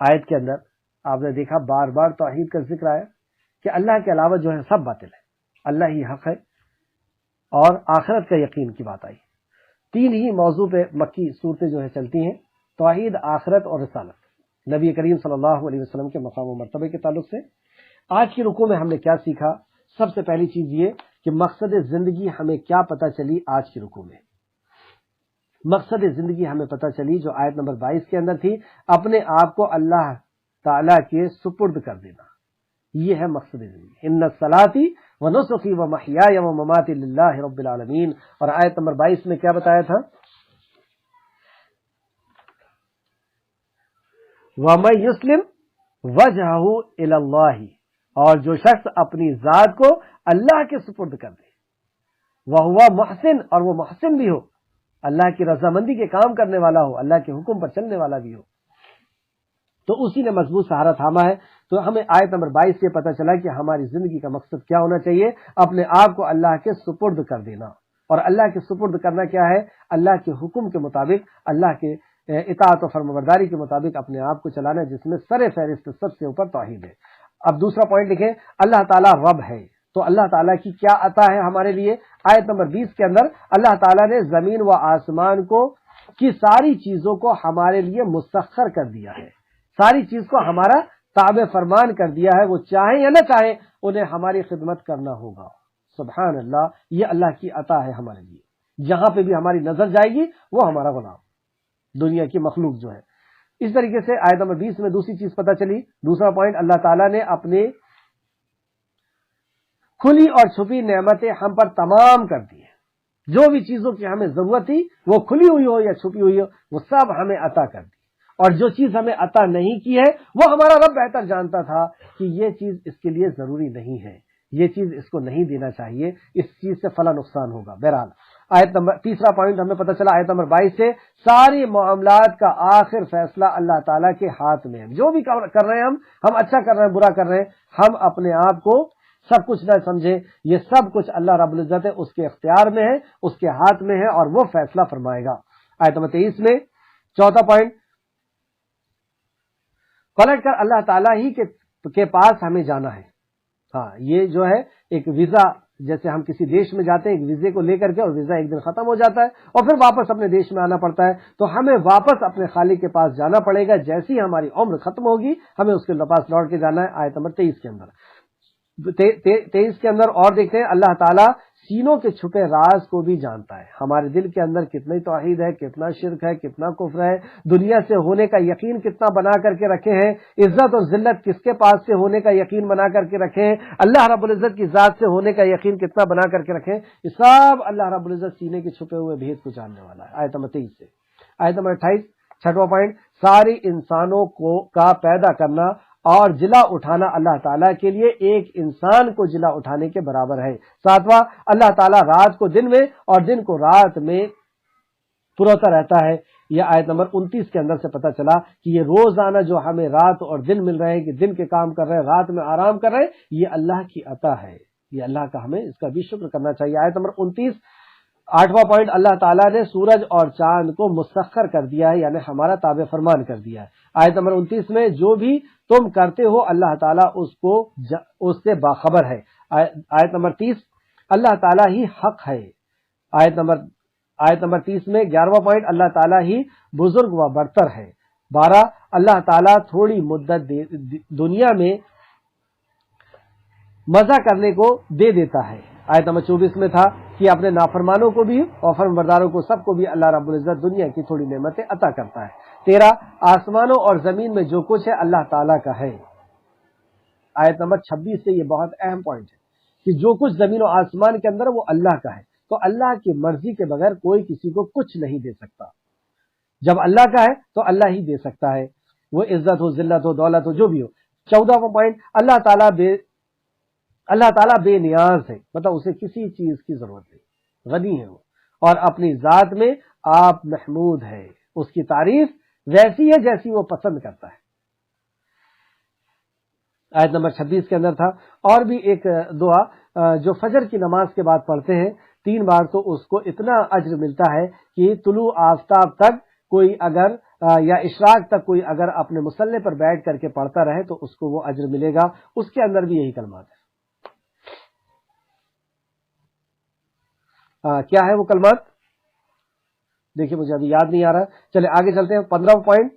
آیت کے اندر آپ نے دیکھا بار بار توحید کا ذکر آیا کہ اللہ کے علاوہ جو ہے سب باطل ہے، اللہ ہی حق ہے، اور آخرت کا یقین کی بات آئی۔ تین ہی موضوع پہ مکی صورتیں جو ہے چلتی ہیں، توحید، آخرت اور رسالت، نبی کریم صلی اللہ علیہ وسلم کے مقام و مرتبے کے تعلق سے۔ آج کی رکوع میں ہم نے کیا سیکھا؟ سب سے پہلی چیز یہ کہ مقصد زندگی ہمیں کیا پتہ چلی آج کی رکوع میں؟ مقصد زندگی ہمیں پتہ چلی جو آیت نمبر 22 کے اندر تھی، اپنے آپ کو اللہ تعالیٰ کے سپرد کر دینا، یہ ہے مقصد زندگی۔ ان صلاتی و نسخی و محیای و مماتی للہ رب العالمین، اور آیت نمبر 22 میں کیا بتایا تھا؟ وَمَن يُسْلِمْ وَجْهَهُ إِلَى اللَّهِ، اور جو شخص اپنی ذات کو اللہ کے سپرد کر دے، وَهُوَ محسن، اور وہ محسن بھی ہو، اللہ کی رضامندی کے کام کرنے والا ہو، اللہ کے حکم پر چلنے والا بھی ہو، تو اسی نے مضبوط سہارا تھاما ہے۔ تو ہمیں آیت نمبر 22 سے پتہ چلا کہ ہماری زندگی کا مقصد کیا ہونا چاہیے، اپنے آپ کو اللہ کے سپرد کر دینا۔ اور اللہ کے سپرد کرنا کیا ہے؟ اللہ کے حکم کے مطابق، اللہ کے اطاعت و فرمانبرداری کے مطابق اپنے آپ کو چلانا، جس میں سر فہرست سب سے اوپر توحید ہے۔ اب دوسرا پوائنٹ لکھیں، اللہ تعالیٰ رب ہے، تو اللہ تعالیٰ کی کیا عطا ہے ہمارے لیے؟ آیت نمبر 20 کے اندر اللہ تعالیٰ نے زمین و آسمان کی ساری چیزوں کو ہمارے لیے مسخر کر دیا ہے، ساری چیز کو ہمارا تابع فرمان کر دیا ہے، وہ چاہیں یا نہ چاہیں انہیں ہماری خدمت کرنا ہوگا۔ سبحان اللہ، یہ اللہ کی عطا ہے ہمارے لیے، جہاں پہ بھی ہماری نظر جائے گی وہ ہمارا غلام، دنیا کی مخلوق جو ہے۔ اس طریقے سے آیت نمبر 20 میں دوسری چیز پتہ چلی، دوسرا پوائنٹ، اللہ تعالیٰ نے اپنے کھلی اور چھپی نعمتیں ہم پر تمام کر دی ہیں، جو بھی چیزوں کی ہمیں ضرورت تھی، وہ کھلی ہوئی ہو یا چھپی ہوئی ہو، وہ سب ہمیں عطا کر دی، اور جو چیز ہمیں عطا نہیں کی ہے وہ ہمارا رب بہتر جانتا تھا کہ یہ چیز اس کے لیے ضروری نہیں ہے، یہ چیز اس کو نہیں دینا چاہیے، اس چیز سے فلاں نقصان ہوگا۔ بہرحال آیت نمبر تیسرا پوائنٹ ہمیں پتہ چلا آیت نمبر 22 سے، ساری معاملات کا آخر فیصلہ اللہ تعالیٰ کے ہاتھ میں ہے۔ جو بھی کر رہے ہیں ہم اچھا کر رہے ہیں برا کر رہے ہیں، ہم اپنے آپ کو سب کچھ نہ سمجھے، یہ سب کچھ اللہ رب العزت ہے، اس کے اختیار میں ہے، اس کے ہاتھ میں ہے، اور وہ فیصلہ فرمائے گا۔ آیت نمبر 23 میں چوتھا پوائنٹ، پلٹ کر اللہ تعالیٰ ہی کے پاس ہمیں جانا ہے۔ ہاں، یہ جو ہے ایک ویزا، جیسے ہم کسی دیش میں جاتے ہیں ایک ویزے کو لے کر کے، اور ویزا ایک دن ختم ہو جاتا ہے اور پھر واپس اپنے دیش میں آنا پڑتا ہے، تو ہمیں واپس اپنے خالق کے پاس جانا پڑے گا۔ جیسی ہماری عمر ختم ہوگی ہمیں اس کے پاس لوٹ کے جانا ہے۔ آیت نمبر 23 کے اندر 23 کے اندر اور دیکھتے ہیں، اللہ تعالیٰ سینوں کے چھپے راز کو بھی جانتا ہے، ہمارے دل کے اندر کتنی توحید ہے، کتنا شرک ہے، کتنا کفر ہے، دنیا سے ہونے کا یقین کتنا بنا کر کے رکھے ہیں، عزت اور ذلت کس کے پاس سے ہونے کا یقین بنا کر کے رکھے ہیں، اللہ رب العزت کی ذات سے ہونے کا یقین کتنا بنا کر کے رکھے ہیں، یہ سب اللہ رب العزت سینے کے چھپے ہوئے بھید کو جاننے والا ہے۔ آیت نمبر 23 سے آیت نمبر 28، چھٹواں پوائنٹ، ساری انسانوں کا پیدا کرنا اور جلا اٹھانا اللہ تعالیٰ کے لیے ایک انسان کو جلا اٹھانے کے برابر ہے۔ ساتواں، اللہ تعالیٰ رات کو دن میں اور دن کو رات میں پروتا رہتا ہے۔ یہ آیت نمبر 29 کے اندر سے پتہ چلا کہ یہ روزانہ جو ہمیں رات اور دن مل رہے ہیں، کہ دن کے کام کر رہے ہیں، رات میں آرام کر رہے ہیں، یہ اللہ کی عطا ہے، یہ اللہ کا، ہمیں اس کا بھی شکر کرنا چاہیے۔ آیت نمبر 29، آٹھواں پوائنٹ، اللہ تعالیٰ نے سورج اور چاند کو مسخر کر دیا ہے، یعنی ہمارا تابع فرمان کر دیا ہے۔ آیت نمبر 29 میں، جو بھی تم کرتے ہو اللہ تعالیٰ اس سے باخبر ہے۔ آیت نمبر 30، اللہ تعالیٰ ہی حق ہے۔ آیت نمبر 30 میں 11واں پوائنٹ، اللہ تعالیٰ ہی بزرگ و برتر ہے۔ 12، اللہ تعالیٰ تھوڑی مدت دنیا میں مزہ کرنے کو دے دیتا ہے۔ آیت نمبر 24 میں تھا کہ اپنے نافرمانوں کو بھی اور فرمانبرداروں کو، سب کو بھی اللہ رب العزت دنیا کی تھوڑی نعمتیں عطا کرتا ہے۔ 13، آسمانوں اور زمین میں جو کچھ ہے اللہ تعالیٰ کا ہے۔ آیت نمبر 26 سے یہ بہت اہم پوائنٹ ہے کہ جو کچھ زمین و آسمان کے اندر وہ اللہ کا ہے، تو اللہ کی مرضی کے بغیر کوئی کسی کو کچھ نہیں دے سکتا. جب اللہ کا ہے تو اللہ ہی دے سکتا ہے، وہ عزت ہو، ذلت ہو، دولت ہو، جو بھی ہو. 14واں پوائنٹ، اللہ تعالیٰ بے نیاز ہے، مطلب اسے کسی چیز کی ضرورت نہیں، غنی ہے وہ، اور اپنی ذات میں آپ محمود ہے، اس کی تعریف ویسی ہے جیسی وہ پسند کرتا ہے. آیت نمبر 26 کے اندر تھا اور بھی ایک دعا جو فجر کی نماز کے بعد پڑھتے ہیں 3 بار تو اس کو اتنا اجر ملتا ہے کہ طلوع آفتاب تک کوئی اگر یا اشراق تک کوئی اگر اپنے مصلی پر بیٹھ کر کے پڑھتا رہے تو اس کو وہ اجر ملے گا. اس کے اندر بھی یہی کلمات ہے. کیا ہے وہ کلمات؟ دیکھیے مجھے ابھی یاد نہیں آ رہا. چلے آگے چلتے ہیں. 15واں پوائنٹ،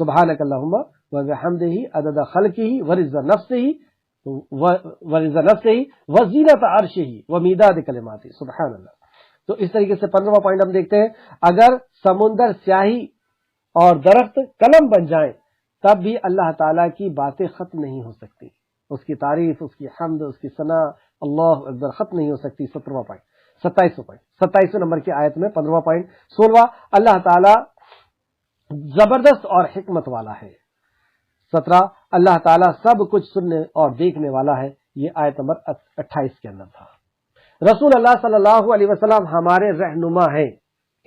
سبحانک اللہم وبحمدہ عدد خلقہ ورضا نفسہ وزینت عرشہ ومیداد کلماتہ. سبحان اللہ. تو اس طریقے سے 15واں پوائنٹ ہم دیکھتے ہیں، اگر سمندر سیاہی اور درخت قلم بن جائیں تب بھی اللہ تعالیٰ کی باتیں ختم نہیں ہو سکتی، اس کی تعریف، اس کی حمد، اس کی ثنا، اللہ اکبر، ختم نہیں ہو سکتی. 17واں پوائنٹ. 27 نمبر کی آیت میں 15واں پوائنٹ. 16واں، اللہ تعالیٰ زبردست اور حکمت والا ہے. 17، اللہ تعالیٰ سب کچھ سننے اور دیکھنے والا ہے. یہ آیت نمبر 28 کے اندر تھا. رسول اللہ صلی اللہ علیہ وسلم ہمارے رہنما ہیں.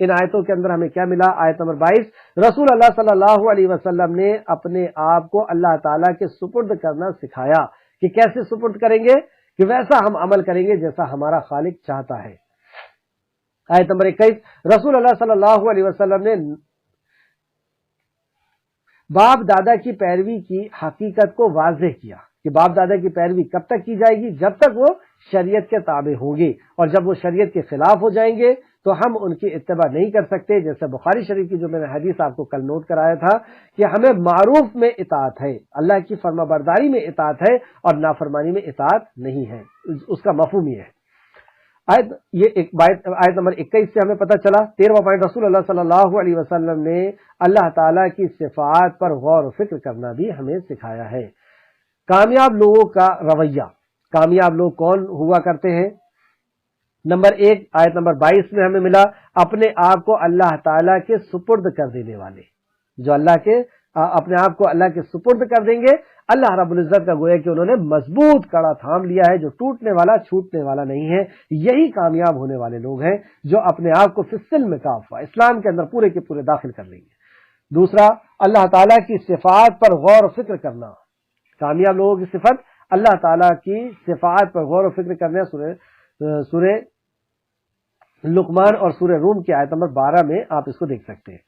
ان آیتوں کے اندر ہمیں کیا ملا؟ آیت نمبر 22، رسول اللہ صلی اللہ علیہ وسلم نے اپنے آپ کو اللہ تعالیٰ کے سپرد کرنا سکھایا کہ کیسے سپرد کریں گے، کہ ویسا ہم عمل کریں گے جیسا ہمارا خالق چاہتا ہے. آیت نمبر 21، رسول اللہ صلی اللہ علیہ وسلم نے باپ دادا کی پیروی کی حقیقت کو واضح کیا کہ باپ دادا کی پیروی کب تک کی جائے گی؟ جب تک وہ شریعت کے تابع ہوں گے، اور جب وہ شریعت کے خلاف ہو جائیں گے تو ہم ان کی اتباع نہیں کر سکتے. جیسے بخاری شریف کی جو میں نے حدیث آپ کو کل نوٹ کرایا تھا کہ ہمیں معروف میں اطاعت ہے، اللہ کی فرما برداری میں اطاعت ہے اور نافرمانی میں اطاعت نہیں ہے. اس کا مفہوم یہ ہے. آیت نمبر 21 سے ہمیں پتہ چلا. 13واں پوائنٹ، رسول اللہ صلی اللہ علیہ وسلم نے اللہ تعالیٰ کی صفات پر غور و فکر کرنا بھی ہمیں سکھایا ہے. کامیاب لوگوں کا رویہ، کامیاب لوگ کون ہوا کرتے ہیں؟ نمبر 1، آیت نمبر 22 میں ہمیں ملا اپنے آپ کو اللہ تعالیٰ کے سپرد کر دینے والے. جو اپنے آپ کو اللہ کے سپرد کر دیں گے، اللہ رب العزت کا گویا کہ انہوں نے مضبوط کڑا تھام لیا ہے جو ٹوٹنے والا چھوٹنے والا نہیں ہے. یہی کامیاب ہونے والے لوگ ہیں جو اپنے آپ کو فی السلم کافہ، اسلام کے اندر پورے کے پورے داخل کر لیں گے. دوسرا، اللہ تعالیٰ کی صفات پر غور و فکر کرنا. کامیاب لوگوں کی صفت اللہ تعالیٰ کی صفات پر غور و فکر کرنا. سورہ لقمان اور سورہ روم کی آیت نمبر 12 میں آپ اس کو دیکھ سکتے ہیں.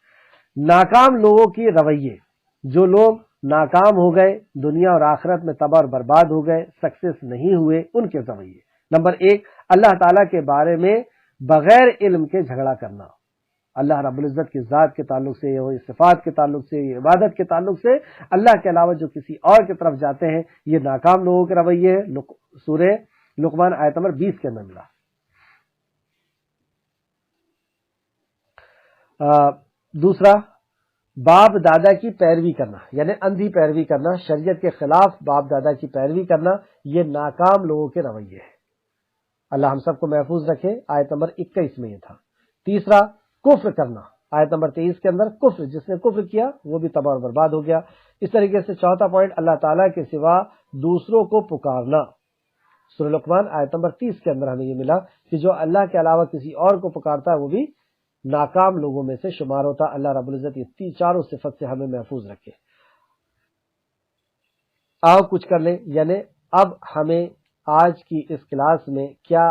ناکام لوگوں کی رویے، جو لوگ ناکام ہو گئے، دنیا اور آخرت میں تباہ اور برباد ہو گئے، سکسیس نہیں ہوئے، ان کے رویے. نمبر 1، اللہ تعالیٰ کے بارے میں بغیر علم کے جھگڑا کرنا. اللہ رب العزت کی ذات کے تعلق سے، یہ صفات کے تعلق سے، یہ عبادت کے تعلق سے اللہ کے علاوہ جو کسی اور کی طرف جاتے ہیں، یہ ناکام لوگوں کے رویے ہیں. سورہ لقمان آیت نمبر 20 کے اندر ملا. دوسرا، باپ دادا کی پیروی کرنا، یعنی اندھی پیروی کرنا، شریعت کے خلاف باپ دادا کی پیروی کرنا، یہ ناکام لوگوں کے رویے ہیں. اللہ ہم سب کو محفوظ رکھے. آیت نمبر 21 میں یہ تھا. تیسرا، کفر کرنا. آیت نمبر 23 کے اندر کفر، جس نے کفر کیا وہ بھی تباہ اور برباد ہو گیا. اس طریقے سے چوتھا پوائنٹ، اللہ تعالیٰ کے سوا دوسروں کو پکارنا. سورہ لقمان آیت نمبر 30 کے اندر ہمیں یہ ملا کہ جو اللہ کے علاوہ کسی اور کو پکارتا ہے وہ بھی ناکام لوگوں میں سے شمار ہوتا. اللہ رب العزت یہ چاروں صفت سے ہمیں محفوظ رکھے. آؤ کچھ کر لیں. یعنی اب ہمیں آج کی اس کلاس میں کیا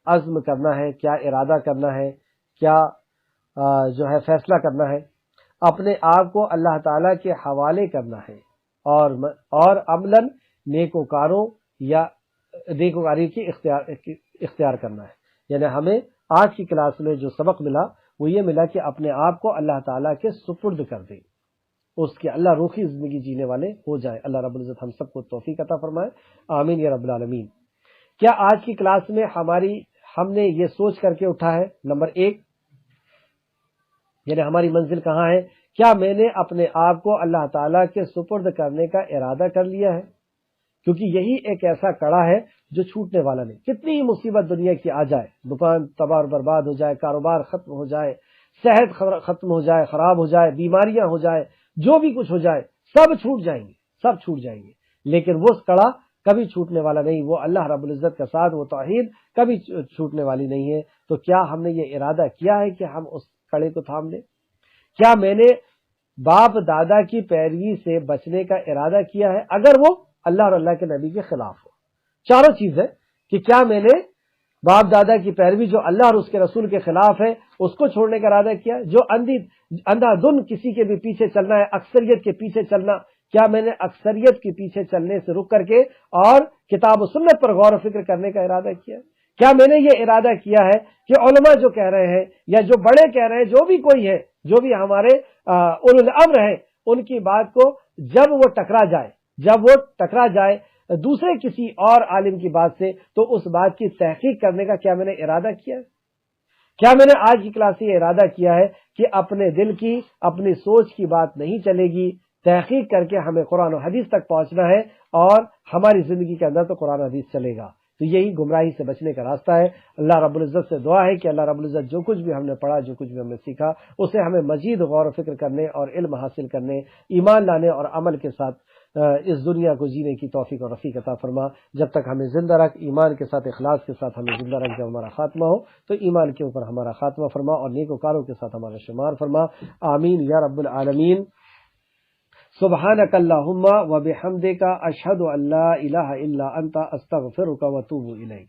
عزم کرنا ہے، کیا ارادہ کرنا ہے، کیا جو ہے فیصلہ کرنا ہے. اپنے آپ کو اللہ تعالیٰ کے حوالے کرنا ہے اور عملاً نیکوکاروں یا نیکوکاری کی اختیار کرنا ہے. یعنی ہمیں آج کی کلاس میں جو سبق ملا وہ یہ ملا کہ اپنے آپ کو اللہ تعالیٰ کے سپرد کر دیں، اس کے اللہ روخی زندگی جینے والے ہو جائیں. اللہ رب العزت ہم سب کو توفیق عطا فرمائے. آمین یا رب العالمین. کیا آج کی کلاس میں ہم نے یہ سوچ کر کے اٹھا ہے؟ نمبر 1، یعنی ہماری منزل کہاں ہے؟ کیا میں نے اپنے آپ کو اللہ تعالیٰ کے سپرد کرنے کا ارادہ کر لیا ہے؟ کیونکہ یہی ایک ایسا کڑا ہے جو چھوٹنے والا نہیں. کتنی ہی مصیبت دنیا کی آ جائے، دکان تباہ برباد ہو جائے، کاروبار ختم ہو جائے، صحت ختم ہو جائے، خراب ہو جائے، بیماریاں ہو جائے، جو بھی کچھ ہو جائے، سب چھوٹ جائیں گے، سب چھوٹ جائیں گے، لیکن وہ کڑا کبھی چھوٹنے والا نہیں. وہ اللہ رب العزت کا ساتھ، وہ توحید کبھی چھوٹنے والی نہیں ہے. تو کیا ہم نے یہ ارادہ کیا ہے کہ ہم اس کڑے کو تھام لیں؟ کیا میں نے باپ دادا کی پیروی سے بچنے کا ارادہ کیا ہے اگر وہ اللہ اور اللہ کے نبی کے خلاف ہو؟ چاروں چیزیں کہ کیا میں نے باپ دادا کی پیروی جو اللہ اور اس کے رسول کے خلاف ہے اس کو چھوڑنے کا ارادہ کیا؟ جو اندھا دھن کسی کے بھی پیچھے چلنا ہے، اکثریت کے پیچھے چلنا، کیا میں نے اکثریت کے پیچھے چلنے سے رک کر کے اور کتاب و سنت پر غور و فکر کرنے کا ارادہ کیا؟ کیا میں نے یہ ارادہ کیا ہے کہ علماء جو کہہ رہے ہیں یا جو بڑے کہہ رہے ہیں، جو بھی کوئی ہے، جو بھی ہمارے اولو الامر ہیں، ان کی بات کو جب وہ ٹکرا جائے دوسرے کسی اور عالم کی بات سے، تو اس بات کی تحقیق کرنے کا کیا میں نے ارادہ کیا ہے؟ کیا میں نے آج کی کلاس سے یہ ارادہ کیا ہے کہ اپنے دل کی، اپنی سوچ کی بات نہیں چلے گی، تحقیق کر کے ہمیں قرآن و حدیث تک پہنچنا ہے، اور ہماری زندگی کے اندر تو قرآن و حدیث چلے گا. تو یہی گمراہی سے بچنے کا راستہ ہے. اللہ رب العزت سے دعا ہے کہ اللہ رب العزت جو کچھ بھی ہم نے پڑھا، جو کچھ بھی ہم نے سیکھا، اسے ہمیں مزید غور و فکر کرنے اور علم حاصل کرنے، ایمان لانے اور عمل کے ساتھ اس دنیا کو جینے کی توفیق اور رفیق عطا فرما. جب تک ہمیں زندہ رکھ، ایمان کے ساتھ، اخلاص کے ساتھ ہمیں زندہ رکھ. جب ہمارا خاتمہ ہو تو ایمان کے اوپر ہمارا خاتمہ فرما اور نیک وکاروں کے ساتھ ہمارا شمار فرما. آمین یا رب العالمین. سبحانک اللہم و بحمدک، اشہد ان لا الہ الا انت، استغفرک و اتوب الیک.